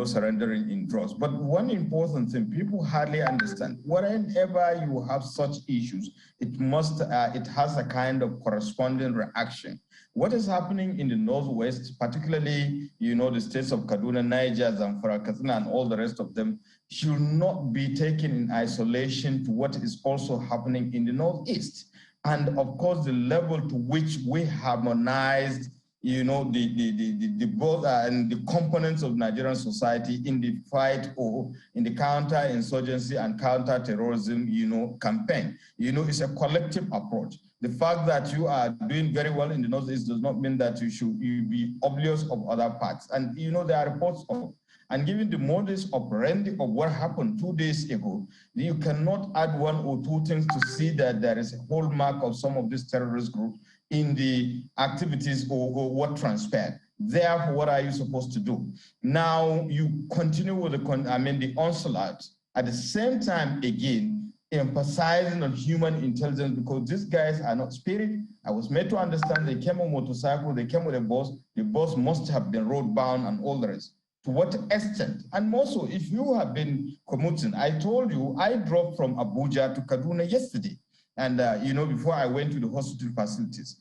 Speaker 12: surrendering in droves. But one important thing, people hardly understand, whenever you have such issues, it has a kind of corresponding reaction. What is happening in the Northwest, particularly, the states of Kaduna, Niger, Zamfara, Katsina, and all the rest of them, should not be taken in isolation to what is also happening in the Northeast. And of course, the level to which we harmonized, the both and the components of Nigerian society in the fight or in the counter-insurgency and counter-terrorism, campaign. It's a collective approach. The fact that you are doing very well in the Northeast does not mean that you be oblivious of other parts. And, there are reports of, and given the modus operandi of what happened 2 days ago, you cannot add one or two things to see that there is a hallmark of some of these terrorist groups in the activities or what transpired. Therefore, what are you supposed to do? Now, you continue with the onslaught. At the same time, again, emphasizing on human intelligence because these guys are not spirit. I was made to understand they came on motorcycle, they came with a boss. The boss must have been road bound and all the rest. To what extent? And also, if you have been commuting, I told you I drove from Abuja to Kaduna yesterday. And, before I went to the hospital facilities,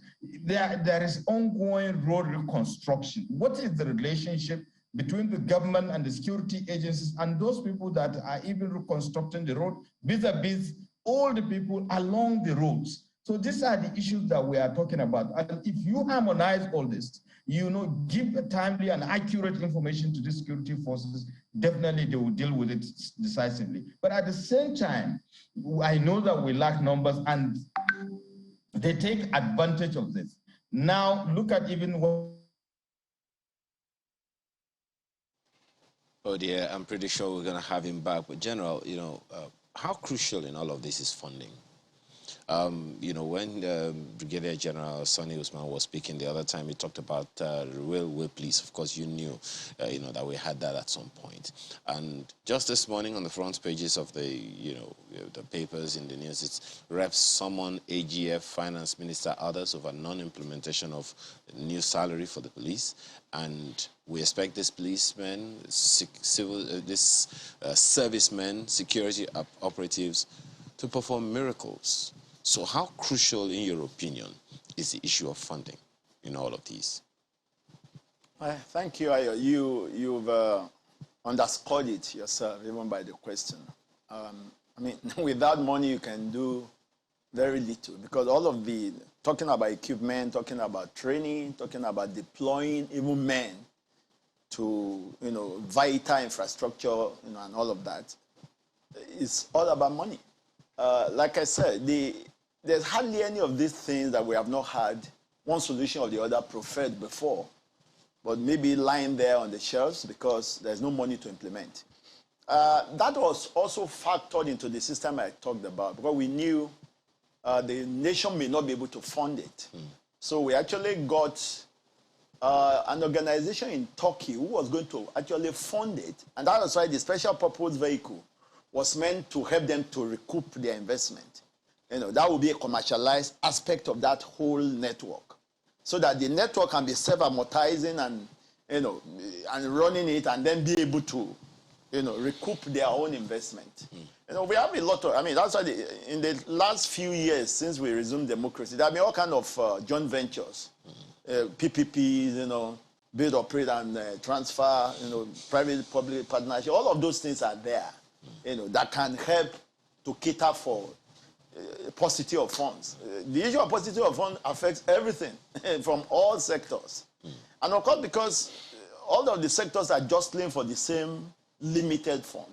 Speaker 12: there is ongoing road reconstruction. What is the relationship between the government and the security agencies and those people that are even reconstructing the road vis-a-vis all the people along the roads? So these are the issues that we are talking about. And if you harmonize all this, give timely and accurate information to the security forces, definitely they will deal with it decisively. But at the same time, I know that we lack numbers and they take advantage of this. Now, look at even what.
Speaker 1: Oh dear, I'm pretty sure we're going to have him back. But General, how crucial in all of this is funding? When Brigadier General Sonny Usman was speaking the other time, he talked about railway police. Of course, you knew, that we had that at some point. And just this morning on the front pages of the papers in the news, it's reps summon AGF, Finance Minister, others over non-implementation of new salary for the police. And we expect these policemen, servicemen, security operatives to perform miracles. So how crucial, in your opinion, is the issue of funding in all of these?
Speaker 10: Thank you, Ayo. You've underscored it yourself, even by the question. Without money, you can do very little because all of the talking about equipment, talking about training, talking about deploying even men to vital infrastructure, and all of that, it's all about money. Like I said, there's hardly any of these things that we have not had one solution or the other preferred before, but maybe lying there on the shelves because there's no money to implement. That was also factored into the system I talked about because we knew the nation may not be able to fund it. So we actually got an organization in Turkey who was going to actually fund it, and that was why the special purpose vehicle was meant to help them to recoup their investment. That would be a commercialized aspect of that whole network, so that the network can be self-amortizing and and running it, and then be able to recoup their own investment. We have a lot of. That's why in the last few years since we resumed democracy, there have been all kinds of joint ventures, PPPs, build, operate, and transfer, private-public partnership. All of those things are there. That can help to cater for paucity of funds. The issue of paucity of funds affects everything from all sectors. And of course, because all of the sectors are jostling for the same limited fund.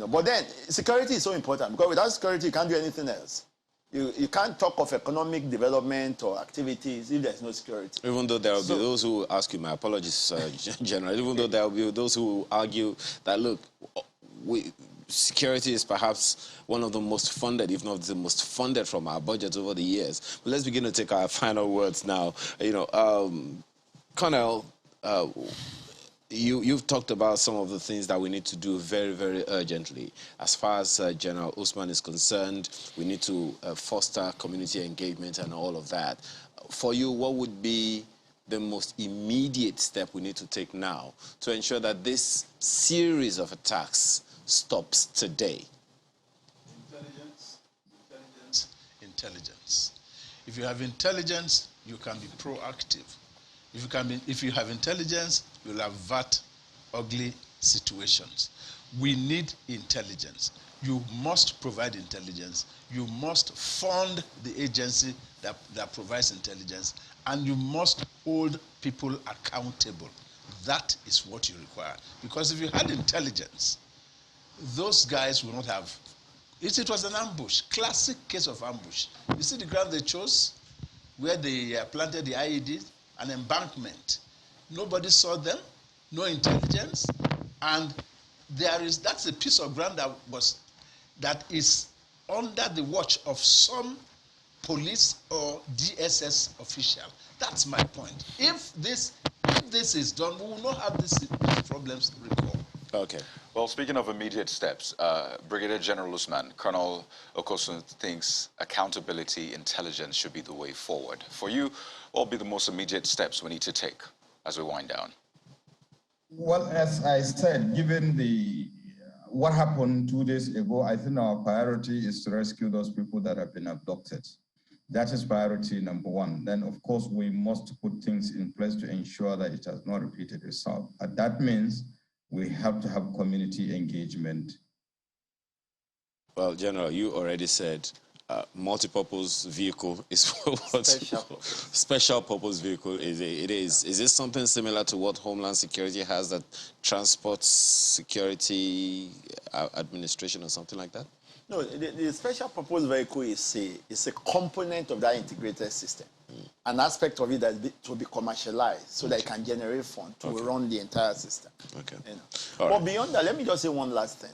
Speaker 10: But then, security is so important because without security, you can't do anything else. You can't talk of economic development or activities if there's no security.
Speaker 1: Even though there will be those who ask you, my apologies, General, even though there will be those who argue that, look, security is perhaps one of the most funded, if not the most funded from our budget over the years. But let's begin to take our final words now. Colonel, you've talked about some of the things that we need to do very, very urgently. As far as General Usman is concerned, we need to foster community engagement and all of that. For you, what would be the most immediate step we need to take now to ensure that this series of attacks stops today?
Speaker 11: Intelligence. If you have intelligence, you can be proactive. If you have intelligence, you'll avert ugly situations. We need intelligence. You must provide intelligence. You must fund the agency that provides intelligence, and you must hold people accountable. That is what you require. Because if you had intelligence, those guys will not have. It was an ambush, classic case of ambush. You see the ground they chose, where they planted the IEDs, an embankment. Nobody saw them, no intelligence, and that's a piece of ground that is under the watch of some police or DSS official. That's my point. If this is done, we will not have these problems recall.
Speaker 1: Okay.
Speaker 2: Well, speaking of immediate steps, Brigadier General Usman, Colonel Okosun thinks accountability, intelligence should be the way forward. For you, what will be the most immediate steps we need to take as we wind down?
Speaker 12: Well, as I said, given what happened 2 days ago, I think our priority is to rescue those people that have been abducted. That is priority number one. Then, of course, we must put things in place to ensure that it has not repeated itself. And that means we have to have community engagement.
Speaker 1: Well, General, you already said multi-purpose vehicle is what special purpose vehicle is. Is this something similar to what Homeland Security has, that Transport Security Administration or something like that?
Speaker 10: No, the special purpose vehicle is a component of that integrated system. An aspect of it that to be commercialized so that it can generate funds to run the entire system.
Speaker 1: Okay.
Speaker 10: You know. But beyond that, let me just say one last thing.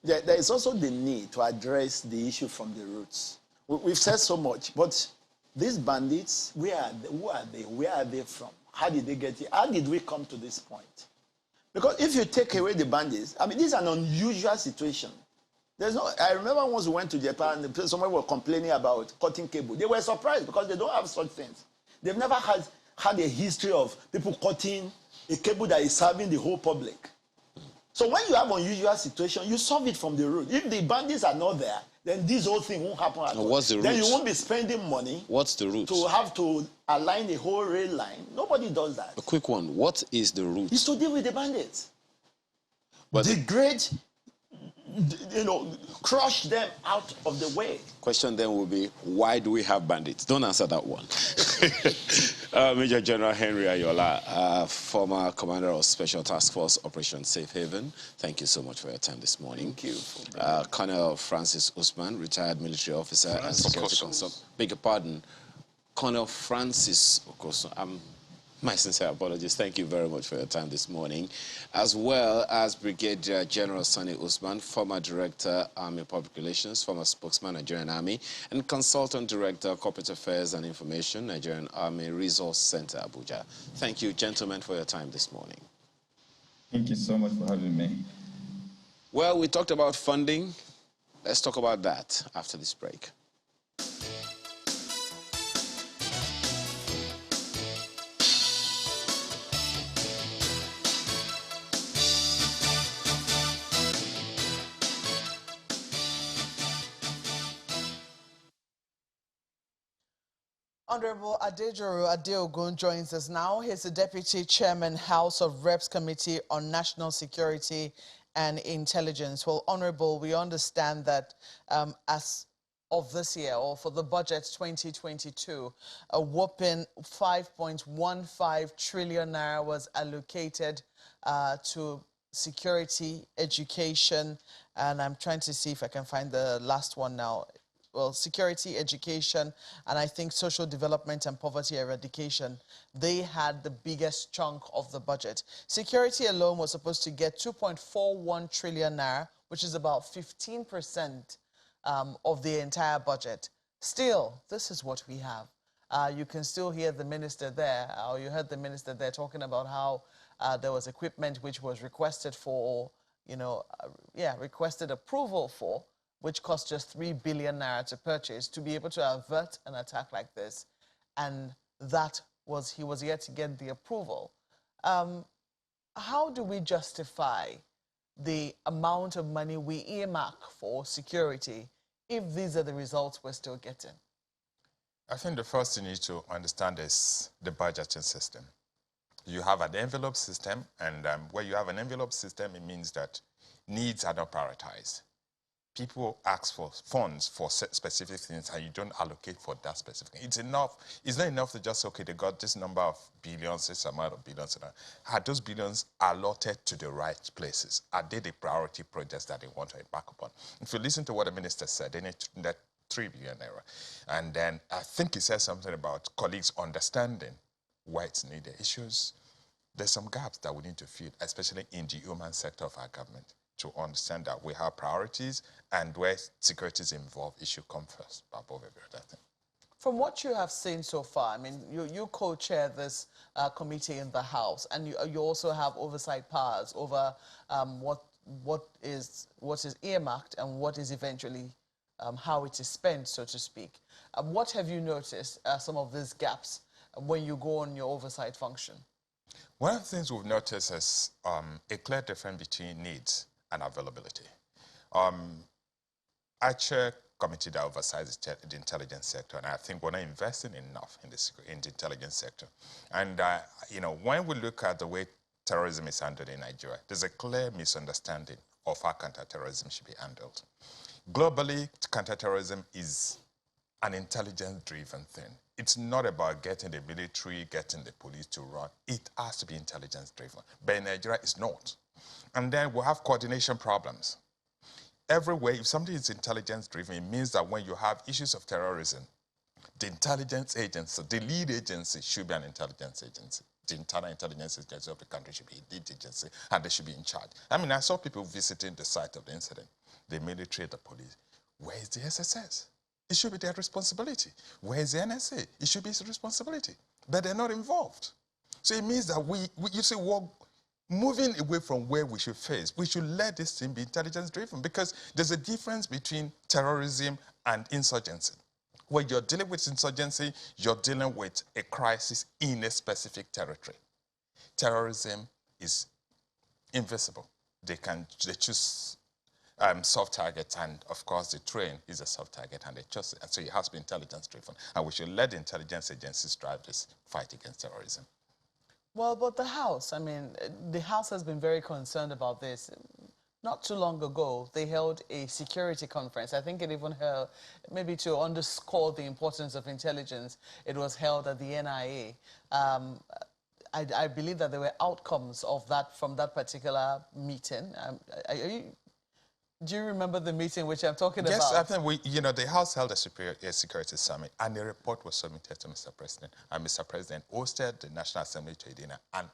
Speaker 10: There is also the need to address the issue from the roots. We've said so much, but these bandits, who are they? Where are they from? How did they get here? How did we come to this point? Because if you take away the bandits, I mean, this is an unusual situation. I remember once we went to Japan, someone was complaining about cutting cable. They were surprised because they don't have such things. They've never had a history of people cutting a cable that is serving the whole public. So when you have unusual situation, you solve it from the root. If the bandits are not there, then this whole thing won't happen at all.
Speaker 1: What's the root?
Speaker 10: Then you won't be spending money.
Speaker 1: What's the root?
Speaker 10: To have to align the whole rail line. Nobody does that.
Speaker 1: A quick one. What is the root?
Speaker 10: It's to deal with the bandits.
Speaker 1: But
Speaker 10: degrade, crush them out of the way.
Speaker 1: Question then will be, why do we have bandits? Don't answer that one. Major General Henry Ayola, former commander of Special Task Force Operation Safe Haven, thank you so much for your time this morning.
Speaker 10: Thank you.
Speaker 1: Colonel Francis Usman, retired military officer and security consultant. Beg your pardon, Colonel Francis Okosun. My sincere apologies. Thank you very much for your time this morning. As well as Brigadier General Sani Usman, former Director, Army Public Relations, former spokesman, Nigerian Army, and Consultant Director, Corporate Affairs and Information, Nigerian Army Resource Center, Abuja. Thank you, gentlemen, for your time this morning.
Speaker 12: Thank you so much for having me.
Speaker 1: Well, we talked about funding. Let's talk about that after this break.
Speaker 3: Honorable Adejoru Adeogun joins us now. He's the Deputy Chairman, House of Reps Committee on National Security and Intelligence. Well, Honorable, we understand that as of this year, or for the budget 2022, a whopping 5.15 trillion naira was allocated to security, education, and I'm trying to see if I can find the last one now. Well, security, education, and I think social development and poverty eradication, they had the biggest chunk of the budget. Security alone was supposed to get 2.41 trillion naira, which is about 15% of the entire budget. Still, this is what we have. You can still hear the minister there, or you heard the minister there talking about how there was equipment which was requested for, requested approval for, which cost just 3 billion naira to purchase to be able to avert an attack like this. And he was yet to get the approval. How do we justify the amount of money we earmark for security if these are the results we're still getting?
Speaker 18: I think the first thing you need to understand is the budgeting system. You have an envelope system, and where you have an envelope system, it means that needs are not prioritized. People ask for funds for specific things and you don't allocate for that specific thing. It's not enough to just, okay, they got this number of billions, this amount of billions. Are those billions allotted to the right places? Are they the priority projects that they want to embark upon? If you listen to what the minister said, they need that 3 billion naira. And then I think he said something about colleagues understanding why it's needed. There's some gaps that we need to fill, especially in the human sector of our government, to understand that we have priorities and where security is involved, it should come first above every other thing.
Speaker 3: From what you have seen so far, I mean, you co-chair this committee in the House, and you also have oversight powers over what what is earmarked and what is eventually how it is spent, so to speak. What have you noticed some of these gaps when you go on your oversight function?
Speaker 18: One of the things we've noticed is a clear difference between needs and availability. I chair committee that oversights the intelligence sector, and I think we're not investing enough in the intelligence sector. And you know, when we look at the way terrorism is handled in Nigeria, there's a clear misunderstanding of how counterterrorism should be handled. Globally, counterterrorism is an intelligence-driven thing. It's not about getting the military, getting the police to run. It has to be intelligence-driven. But in Nigeria, it's not. And then we have coordination problems. Everywhere, if something is intelligence-driven, it means that when you have issues of terrorism, the intelligence agency, the lead agency should be an intelligence agency. The internal intelligence agency of the country should be a lead agency, and they should be in charge. I mean, I saw people visiting the site of the incident, the military, the police. Where is the SSS? It should be their responsibility. Where is the NSA? It should be his responsibility. But they're not involved. So it means that you see, we're moving away from where we should face. We should let this thing be intelligence-driven, because there's a difference between terrorism and insurgency. When you're dealing with insurgency, you're dealing with a crisis in a specific territory. Terrorism is invisible. They choose soft targets, and of course the train is a soft target, and they choose it. And so it has to be intelligence-driven, and we should let the intelligence agencies drive this fight against terrorism.
Speaker 3: Well, but the House, I mean, the House has been very concerned about this. Not too long ago, they held a security conference. I think it even held, maybe to underscore the importance of intelligence, it was held at the NIA. I believe that there were outcomes of that from that particular meeting. Do you remember the meeting which I'm talking about?
Speaker 18: Yes, I think the House held a security summit, and a report was submitted to Mr. President. And Mr. President hosted the National Assembly to a dinner and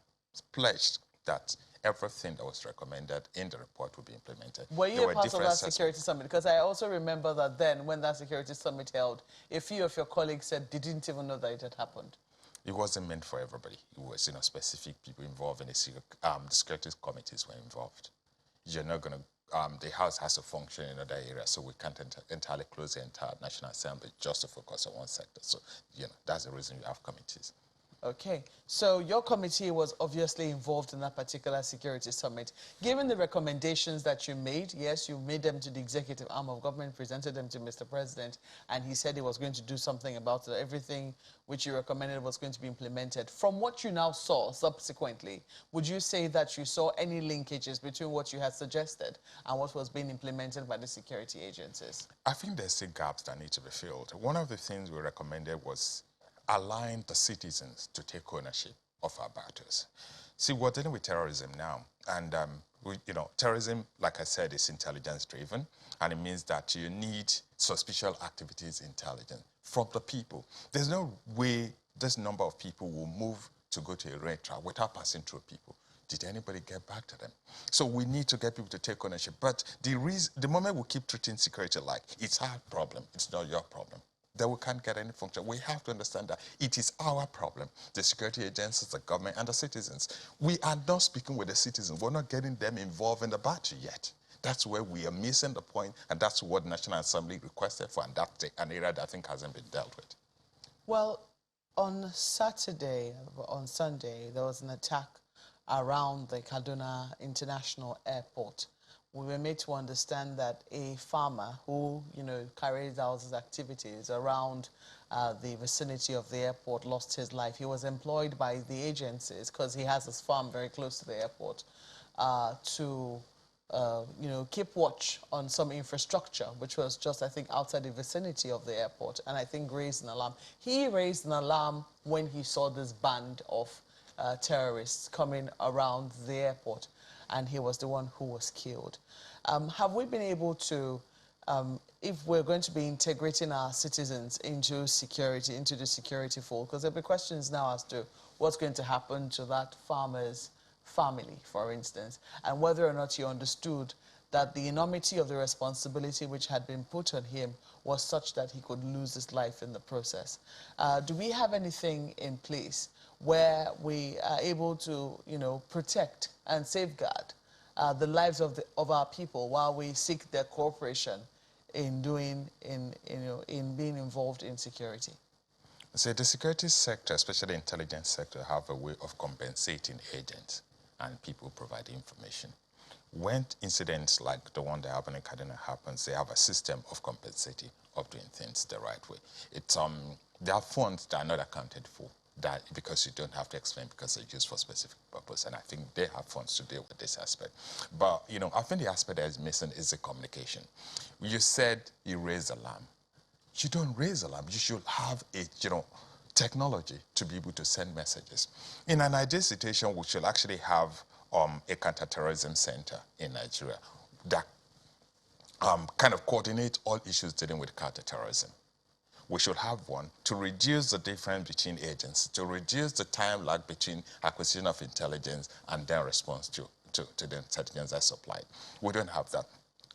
Speaker 18: pledged that everything that was recommended in the report would be implemented.
Speaker 3: Were you a part of that security summit? Because I also remember that then, when that security summit held, a few of your colleagues said they didn't even know that it had happened.
Speaker 18: It wasn't meant for everybody. It was, specific people involved in the security committees were involved. You're not going to the House has to function in other areas, so we can't entirely close the entire National Assembly just to focus on one sector. So, that's the reason you have committees.
Speaker 3: Okay, so your committee was obviously involved in that particular security summit. Given the recommendations that you made, yes, you made them to the executive arm of government, presented them to Mr. President, and he said he was going to do something about it. Everything which you recommended was going to be implemented. From what you now saw subsequently, would you say that you saw any linkages between what you had suggested and what was being implemented by the security agencies?
Speaker 18: I think there's still gaps that need to be filled. One of the things we recommended was align the citizens to take ownership of our battles. See, we're dealing with terrorism now, and terrorism, like I said, is intelligence-driven, and it means that you need suspicious activities intelligence from the people. There's no way this number of people will move to go to a racetrack without passing through people. Did anybody get back to them? So we need to get people to take ownership. But the moment we keep treating security like it's our problem, it's not your problem, then we can't get any function. We have to understand that it is our problem, the security agencies, the government, and the citizens. We are not speaking with the citizens. We're not getting them involved in the battle yet. That's where we are missing the point, and that's what the National Assembly requested for, and that's an area that I think hasn't been dealt with.
Speaker 3: Well, on Sunday, there was an attack around the Kaduna International Airport. We were made to understand that a farmer who, carries out his activities around the vicinity of the airport lost his life. He was employed by the agencies, because he has his farm very close to the airport, to, keep watch on some infrastructure, which was just, I think, outside the vicinity of the airport, and I think raised an alarm. He raised an alarm when he saw this band of terrorists coming around the airport, and he was the one who was killed. Have we been able to, if we're going to be integrating our citizens into security, into the security fold, because there'll be questions now as to what's going to happen to that farmer's family, for instance, and whether or not you understood that the enormity of the responsibility which had been put on him was such that he could lose his life in the process. Do we have anything in place where we are able to, protect and safeguard the lives of our people while we seek their cooperation in being involved in security?
Speaker 18: So the security sector, especially the intelligence sector, have a way of compensating agents and people provide information. When incidents like the one that happened in Kaduna happens, they have a system of compensating, of doing things the right way. There are funds that are not accounted for, that because you don't have to explain because they're used for specific purpose, and I think they have funds to deal with this aspect. But, I think the aspect that is missing is the communication. You said you raise alarm. You don't raise alarm. You should have a, technology to be able to send messages. In an ideal situation, we should actually have a counterterrorism center in Nigeria that kind of coordinate all issues dealing with counterterrorism. We should have one to reduce the difference between agents, to reduce the time lag between acquisition of intelligence and then response to the intelligence that's supplied. We don't have that.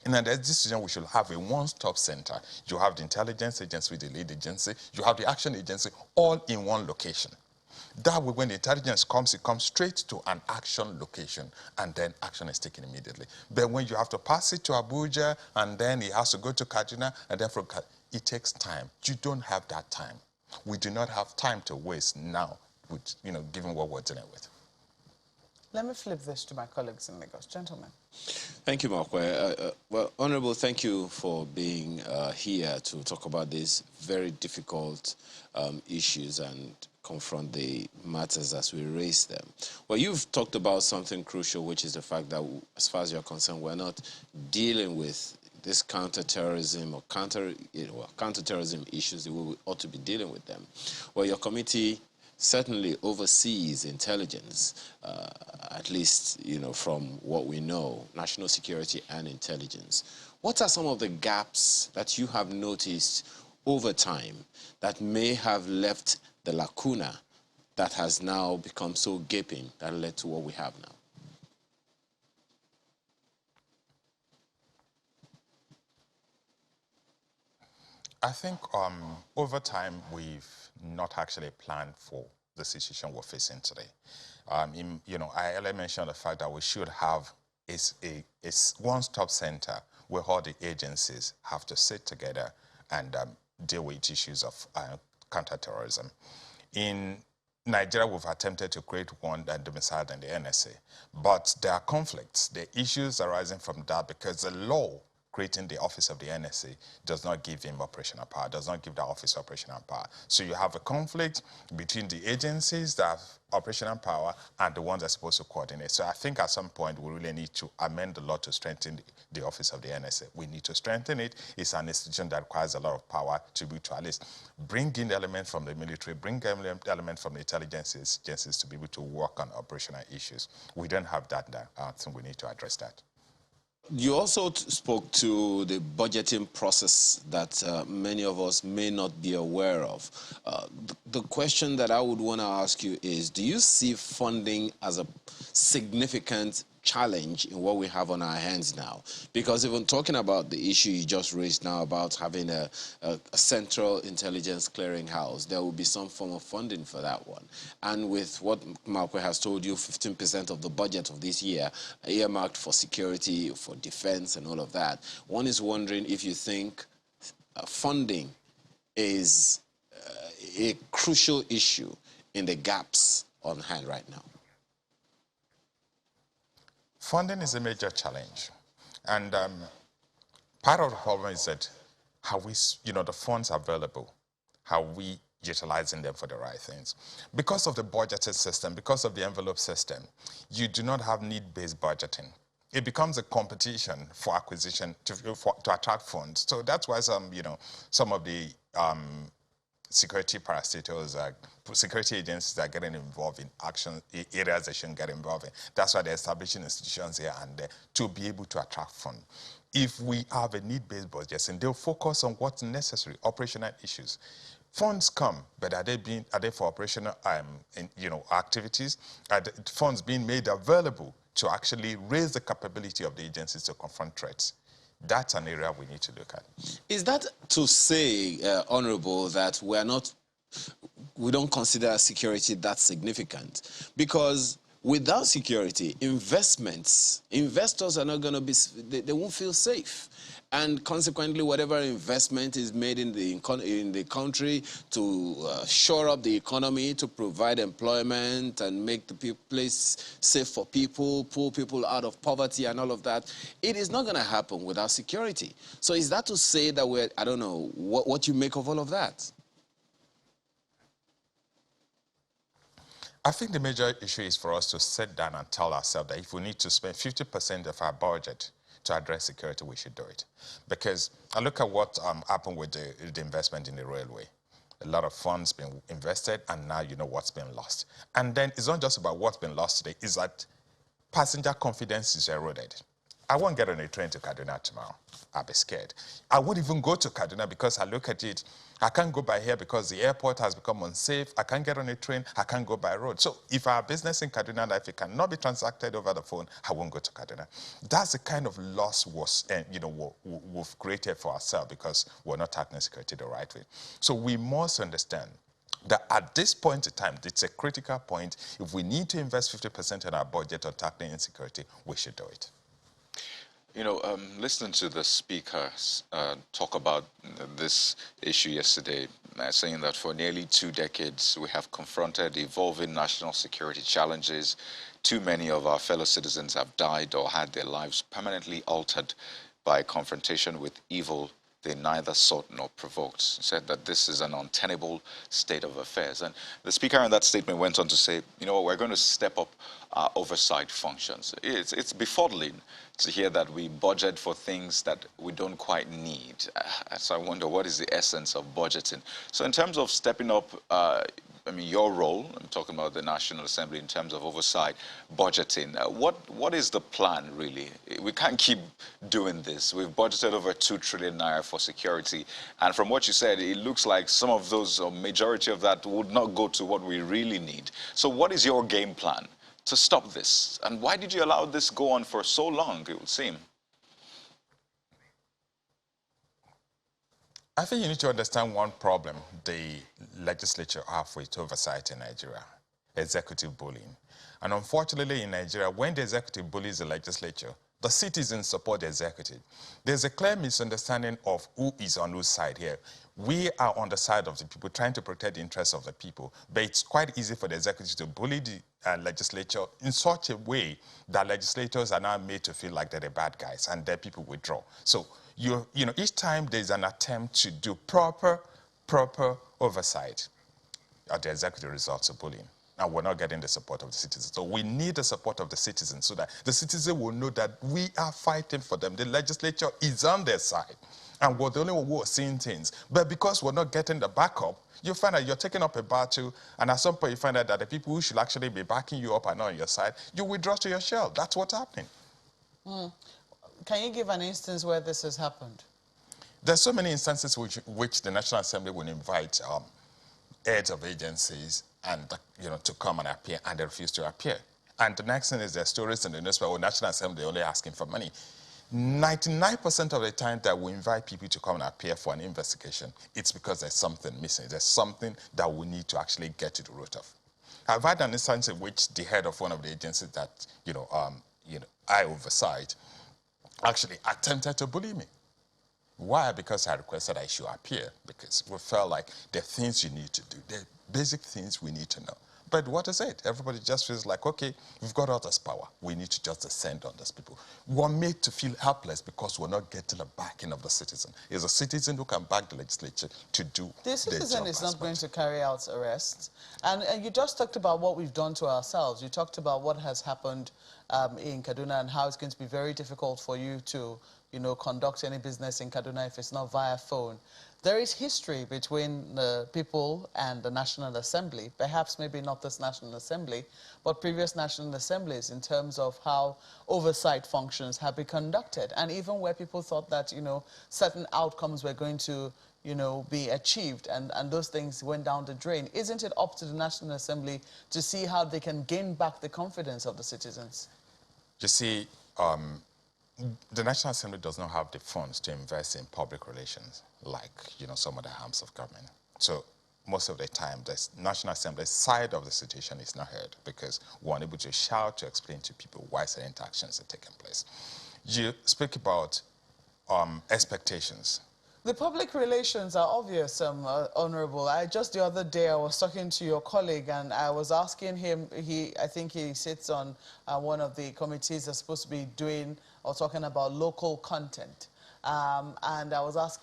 Speaker 18: In a decision, we should have a one-stop center. You have the intelligence agency, the lead agency, you have the action agency, all in one location. That way, when the intelligence comes, it comes straight to an action location, and then action is taken immediately. But when you have to pass it to Abuja, and then it has to go to Kaduna, and then from Kaduna, it takes time. You don't have that time. We do not have time to waste now, with, given what we're dealing with.
Speaker 3: Let me flip this to my colleagues in Lagos. Gentlemen.
Speaker 1: Thank you, Makwe. Well, Honorable, thank you for being here to talk about these very difficult issues and confront the matters as we raise them. Well, you've talked about something crucial, which is the fact that, as far as you're concerned, we're not dealing with this counterterrorism or counterterrorism issues the way we ought to be dealing with them. Well, your committee certainly oversees intelligence, at least, from what we know, national security and intelligence. What are some of the gaps that you have noticed over time that may have left the lacuna that has now become so gaping that led to what we have now?
Speaker 18: I think over time, we've not actually planned for the situation we're facing today. I earlier mentioned the fact that we should have a one-stop center where all the agencies have to sit together and deal with issues of counterterrorism. In Nigeria, we've attempted to create one that domiciled in the NSA, but there are conflicts, there are issues arising from that because the law creating the office of the NSA does not give him operational power, does not give the office operational power. So you have a conflict between the agencies that have operational power and the ones that are supposed to coordinate. So I think at some point we really need to amend the law to strengthen the office of the NSA. We need to strengthen it. It's an institution that requires a lot of power to be able to at least bring in elements from the military, bring in elements from the intelligence agencies to be able to work on operational issues. We don't have that now. I think we need to address that.
Speaker 1: You also spoke to the budgeting process that many of us may not be aware of. The question that I would want to ask you is, do you see funding as a significant challenge in what we have on our hands now? Because even talking about the issue you just raised now about having a central intelligence clearinghouse, there will be some form of funding for that one. And with what Makwe has told you, 15% of the budget of this year earmarked for security, for defense and all of that, one is wondering if you think funding is a crucial issue in the gaps on hand right now.
Speaker 18: Funding is a major challenge. And part of the problem is that how we, the funds available, how we utilizing them for the right things. Because of the budgeting system, because of the envelope system, you do not have need-based budgeting. It becomes a competition for acquisition to attract funds. So that's why some of the security parastatals, security agencies are getting involved in action areas they shouldn't get involved in. That's why they're establishing institutions here and there to be able to attract funds. If we have a need-based budget, and they'll focus on what's necessary, operational issues. Funds come, but are they for operational activities? Are the funds being made available to actually raise the capability of the agencies to confront threats? That's an area we need to look at.
Speaker 1: Is that to say, Honorable, that we don't consider security that significant? Because without security, investors are not going to be, they won't feel safe. And consequently, whatever investment is made in the country to shore up the economy, to provide employment and make the place safe for people, pull people out of poverty and all of that, it is not going to happen without security. So is that to say that I don't know, what you make of all of that?
Speaker 18: I think the major issue is for us to sit down and tell ourselves that if we need to spend 50% of our budget to address security, we should do it. Because I look at what happened with the investment in the railway. A lot of funds being invested, and now you know what's been lost. And then it's not just about what's been lost today, it's that passenger confidence is eroded. I won't get on a train to Kaduna tomorrow. I'll be scared. I won't even go to Kaduna because I look at it, I can't go by here because the airport has become unsafe. I can't get on a train. I can't go by road. So if our business in Kaduna and if it cannot be transacted over the phone, I won't go to Kaduna. That's the kind of loss we've created for ourselves because we're not tackling security the right way. So we must understand that at this point in time, it's a critical point. If we need to invest 50% in our budget on tackling insecurity, we should do it.
Speaker 2: You know, listening to the speaker talk about this issue yesterday, saying that for nearly 2 decades we have confronted evolving national security challenges. Too many of our fellow citizens have died or had their lives permanently altered by confrontation with evil they neither sought nor provoked. He said that this is an untenable state of affairs. And the speaker in that statement went on to say, you know, we're going to step up our oversight functions. It's befuddling to hear that we budget for things that we don't quite need. So I wonder, what is the essence of budgeting? So in terms of stepping up, I mean, your role, I'm talking about the National Assembly in terms of oversight, budgeting, what is the plan really? We can't keep doing this. We've budgeted over 2 trillion naira for security. And from what you said, it looks like some of those, or majority of that, would not go to what we really need. So what is your game plan to stop this? And why did you allow this go on for so long, it would seem?
Speaker 18: I think you need to understand one problem the legislature have with oversight in Nigeria: executive bullying. And unfortunately in Nigeria, when the executive bullies the legislature, the citizens support the executive. There's a clear misunderstanding of who is on whose side here. We are on the side of the people, trying to protect the interests of the people, but it's quite easy for the executive to bully the legislature in such a way that legislators are now made to feel like they're the bad guys, and then people withdraw. So you know, each time there's an attempt to do proper oversight, the executive results of bullying. And we're not getting the support of the citizens. So we need the support of the citizens so that the citizens will know that we are fighting for them. The legislature is on their side. And we're the only one who are seeing things. But because we're not getting the backup, you find that you're taking up a battle, and at some point you find out that the people who should actually be backing you up are not on your side, you withdraw to your shell. That's what's happening.
Speaker 3: Can you give an instance where this has happened?
Speaker 18: There's so many instances which the National Assembly will invite heads of agencies and to come and appear, and they refuse to appear. And the next thing is there's stories in the newspaper, National Assembly only asking for money. 99% of the time that we invite people to come and appear for an investigation, it's because there's something missing. There's something that we need to actually get to the root of. I've had an instance in which the head of one of the agencies that I oversight actually attempted to bully me. Why? Because I requested I should appear, because we felt like there are things you need to do. There are basic things we need to know. But what is it? Everybody just feels like, okay, we've got all this power. We need to just descend on these people. We're made to feel helpless because we're not getting the backing of the citizen. It's a citizen who can back the legislature to do
Speaker 3: the citizen is not going to carry out arrests. And you just talked about what we've done to ourselves. You talked about what has happened in Kaduna and how it's going to be very difficult for you to conduct any business in Kaduna if it's not via phone. There is history between the people and the National Assembly, perhaps maybe not this National Assembly, but previous National Assemblies in terms of how oversight functions have been conducted. And even where people thought that, certain outcomes were going to, be achieved and those things went down the drain. Isn't it up to the National Assembly to see how they can gain back the confidence of the citizens?
Speaker 18: You see, the National Assembly does not have the funds to invest in public relations like, some other arms of government. So most of the time, the National Assembly side of the situation is not heard because we're unable to shout to explain to people why certain actions are taking place. You speak about expectations.
Speaker 3: The public relations are obvious, Honorable. Just the other day I was talking to your colleague and I was asking him, I think he sits on one of the committees that's supposed to be doing or talking about local content. And I was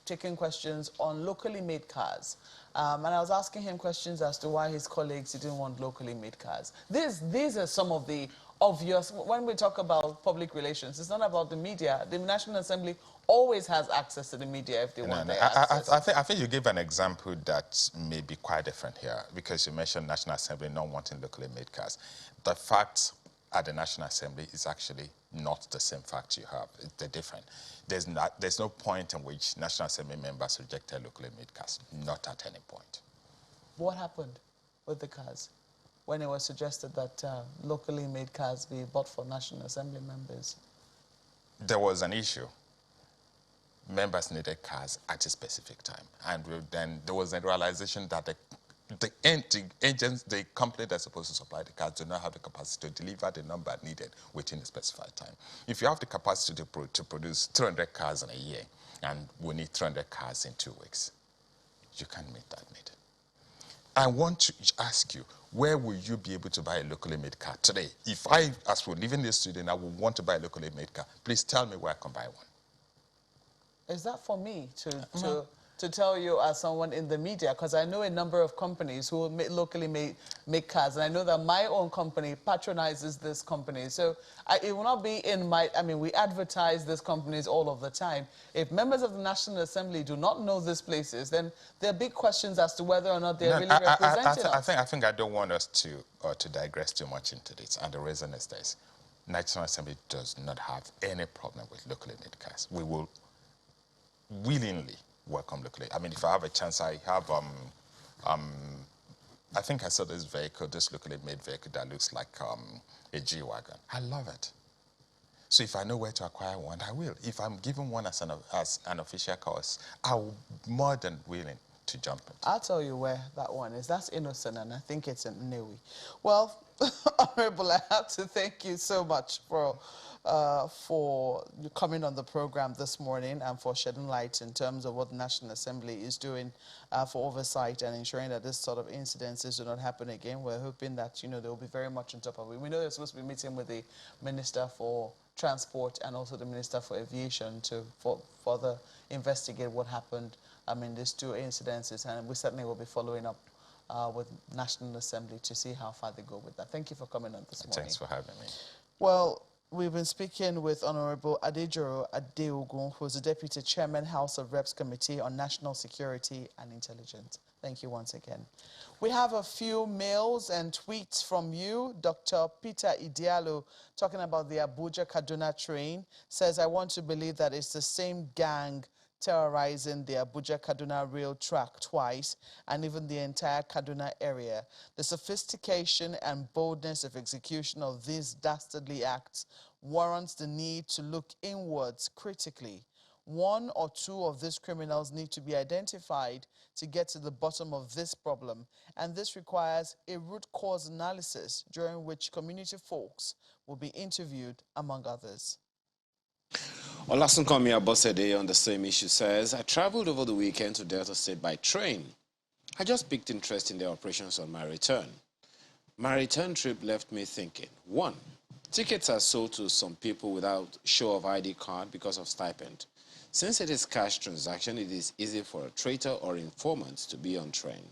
Speaker 3: taking questions on locally made cars. And I was asking him questions as to why his colleagues didn't want locally made cars. These are some of the obvious, when we talk about public relations, it's not about the media. The National Assembly always has access to the media if they want their access.
Speaker 18: I think you gave an example that may be quite different here because you mentioned National Assembly not wanting locally made cars. The facts at the National Assembly is actually not the same facts you have. They're different. There's no point in which National Assembly members rejected locally made cars. Not at any point.
Speaker 3: What happened with the cars when it was suggested that locally made cars be bought for National Assembly members?
Speaker 18: There was an issue. Members needed cars at a specific time. And then there was a realization that the company that's supposed to supply the cars do not have the capacity to deliver the number needed within a specified time. If you have the capacity to produce 300 cars in a year, and we need 300 cars in 2 weeks, you can't meet that need. I want to ask you, where will you be able to buy a locally made car today? If I, as we're leaving this studio, and I would want to buy a locally made car, please tell me where I can buy one.
Speaker 3: Is that for me to tell you as someone in the media? Because I know a number of companies who locally make cars, and I know that my own company patronizes this company. So it will not be in my, we advertise these companies all of the time. If members of the National Assembly do not know these places, then there are big questions as to whether or not they're really representing us.
Speaker 18: I think I don't want us to digress too much into this, and the reason is this. National Assembly does not have any problem with locally made cars. We will willingly welcome locally. If I have a chance, I have, I think I saw this vehicle, this locally made vehicle that looks like a G-Wagon. I love it. So if I know where to acquire one, I will. If I'm given one as an official cause, I'm more than willing to jump it.
Speaker 3: I'll tell you where that one is. That's Innocent, and I think it's in Newi. Well, Honorable, I have to thank you so much for you coming on the program this morning and for shedding light in terms of what the National Assembly is doing for oversight and ensuring that this sort of incidences do not happen again. We're hoping that, they'll be very much on top of it. We know they're supposed to be meeting with the Minister for Transport and also the Minister for Aviation to further investigate what happened these two incidences, and we certainly will be following up with National Assembly to see how far they go with that. Thank you for coming on this morning.
Speaker 18: Thanks for having me.
Speaker 3: Well, we've been speaking with Honorable Adejoro Adeogun, who is the Deputy Chairman, House of Reps Committee on National Security and Intelligence. Thank you once again. We have a few mails and tweets from you. Dr. Peter Idialo, talking about the Abuja-Kaduna train, says, I want to believe that it's the same gang terrorizing the Abuja-Kaduna rail track twice and even the entire Kaduna area. The sophistication and boldness of execution of these dastardly acts warrants the need to look inwards critically. One or two of these criminals need to be identified to get to the bottom of this problem, and this requires a root cause analysis during which community folks will be interviewed, among others.
Speaker 1: Olasunkanmi Abosede on the same issue says, I traveled over the weekend to Delta State by train. I just picked interest in the operations on my return. My return trip left me thinking, 1, tickets are sold to some people without show of ID card because of stipend. Since it is cash transaction, it is easy for a traitor or informant to be on train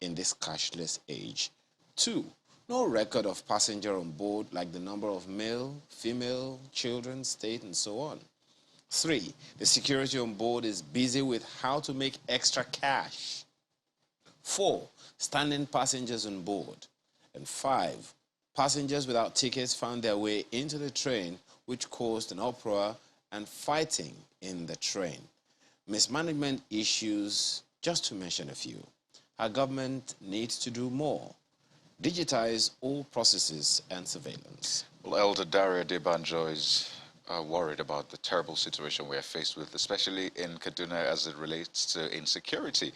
Speaker 1: in this cashless age. 2, no record of passenger on board like the number of male, female, children, state, and so on. 3, the security on board is busy with how to make extra cash. 4, standing passengers on board. And 5, passengers without tickets found their way into the train, which caused an uproar and fighting in the train. Mismanagement issues, just to mention a few. Our government needs to do more. Digitize all processes and surveillance.
Speaker 2: Well, Elder Daria Debanjo is worried about the terrible situation we are faced with, especially in Kaduna as it relates to insecurity.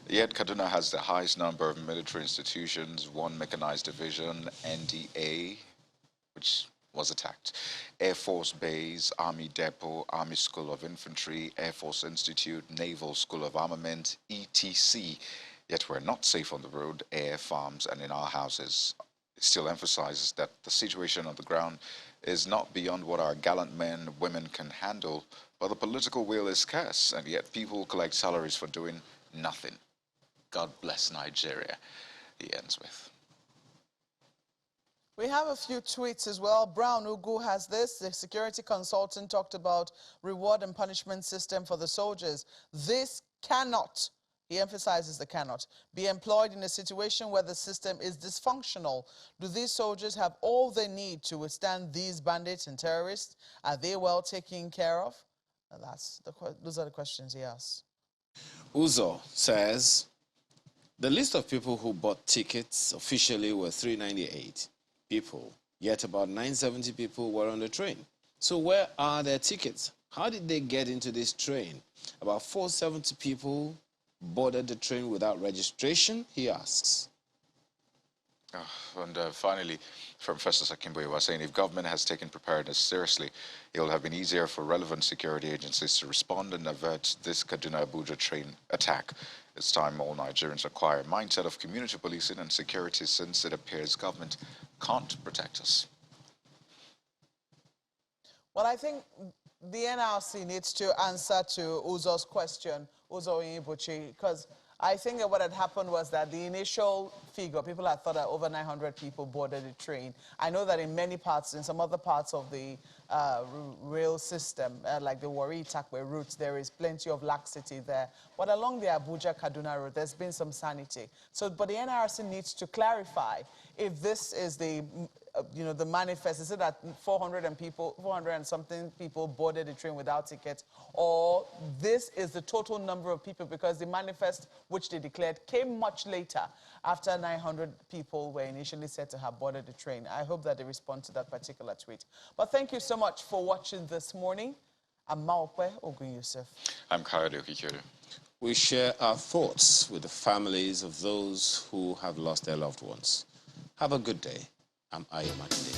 Speaker 2: Yet Kaduna has the highest number of military institutions, one mechanized division, NDA, which was attacked, Air Force Base, Army Depot, Army School of Infantry, Air Force Institute, Naval School of Armament, etc. Yet we're not safe on the road, air, farms, and in our houses. It still emphasizes that the situation on the ground is not beyond what our gallant men and women can handle, but the political will is scarce, and yet people collect salaries for doing nothing. God bless Nigeria, he ends with.
Speaker 3: We have a few tweets as well. Brown Ugu has this. The security consultant talked about reward and punishment system for the soldiers. This cannot, he emphasizes the cannot, be employed in a situation where the system is dysfunctional. Do these soldiers have all they need to withstand these bandits and terrorists? Are they well taken care of? And those are the questions he asks.
Speaker 1: Uzo says, the list of people who bought tickets officially were 398 people, yet about 970 people were on the train. So where are their tickets? How did they get into this train? About 470 people boarded the train without registration, he asks.
Speaker 2: And finally, from Festus Akimbo, he was saying, if government has taken preparedness seriously, it will have been easier for relevant security agencies to respond and avert this Kaduna-Abuja train attack. It's time all Nigerians acquire a mindset of community policing and security, since it appears government can't protect us.
Speaker 3: Well, I think the NRC needs to answer to Uzo's question, Uzo Ibuchi, because I think that what had happened was that the initial figure, people had thought that over 900 people boarded the train. I know that in many parts, in some other parts of the rail system, like the Warri-Itakwe route, there is plenty of laxity there. But along the Abuja-Kaduna route, there's been some sanity. So, but the NRC needs to clarify if this is the the manifest, is it that 400 and something people boarded the train without tickets, or this is the total number of people, because the manifest which they declared came much later, after 900 people were initially said to have boarded the train. I hope that they respond to that particular tweet. But thank you so much for watching this morning. I'm Maokwe Ogun Yusuf.
Speaker 2: I'm Kayode Okikere.
Speaker 1: We share our thoughts with the families of those who have lost their loved ones. Have a good day. I'm Ayo Makinde.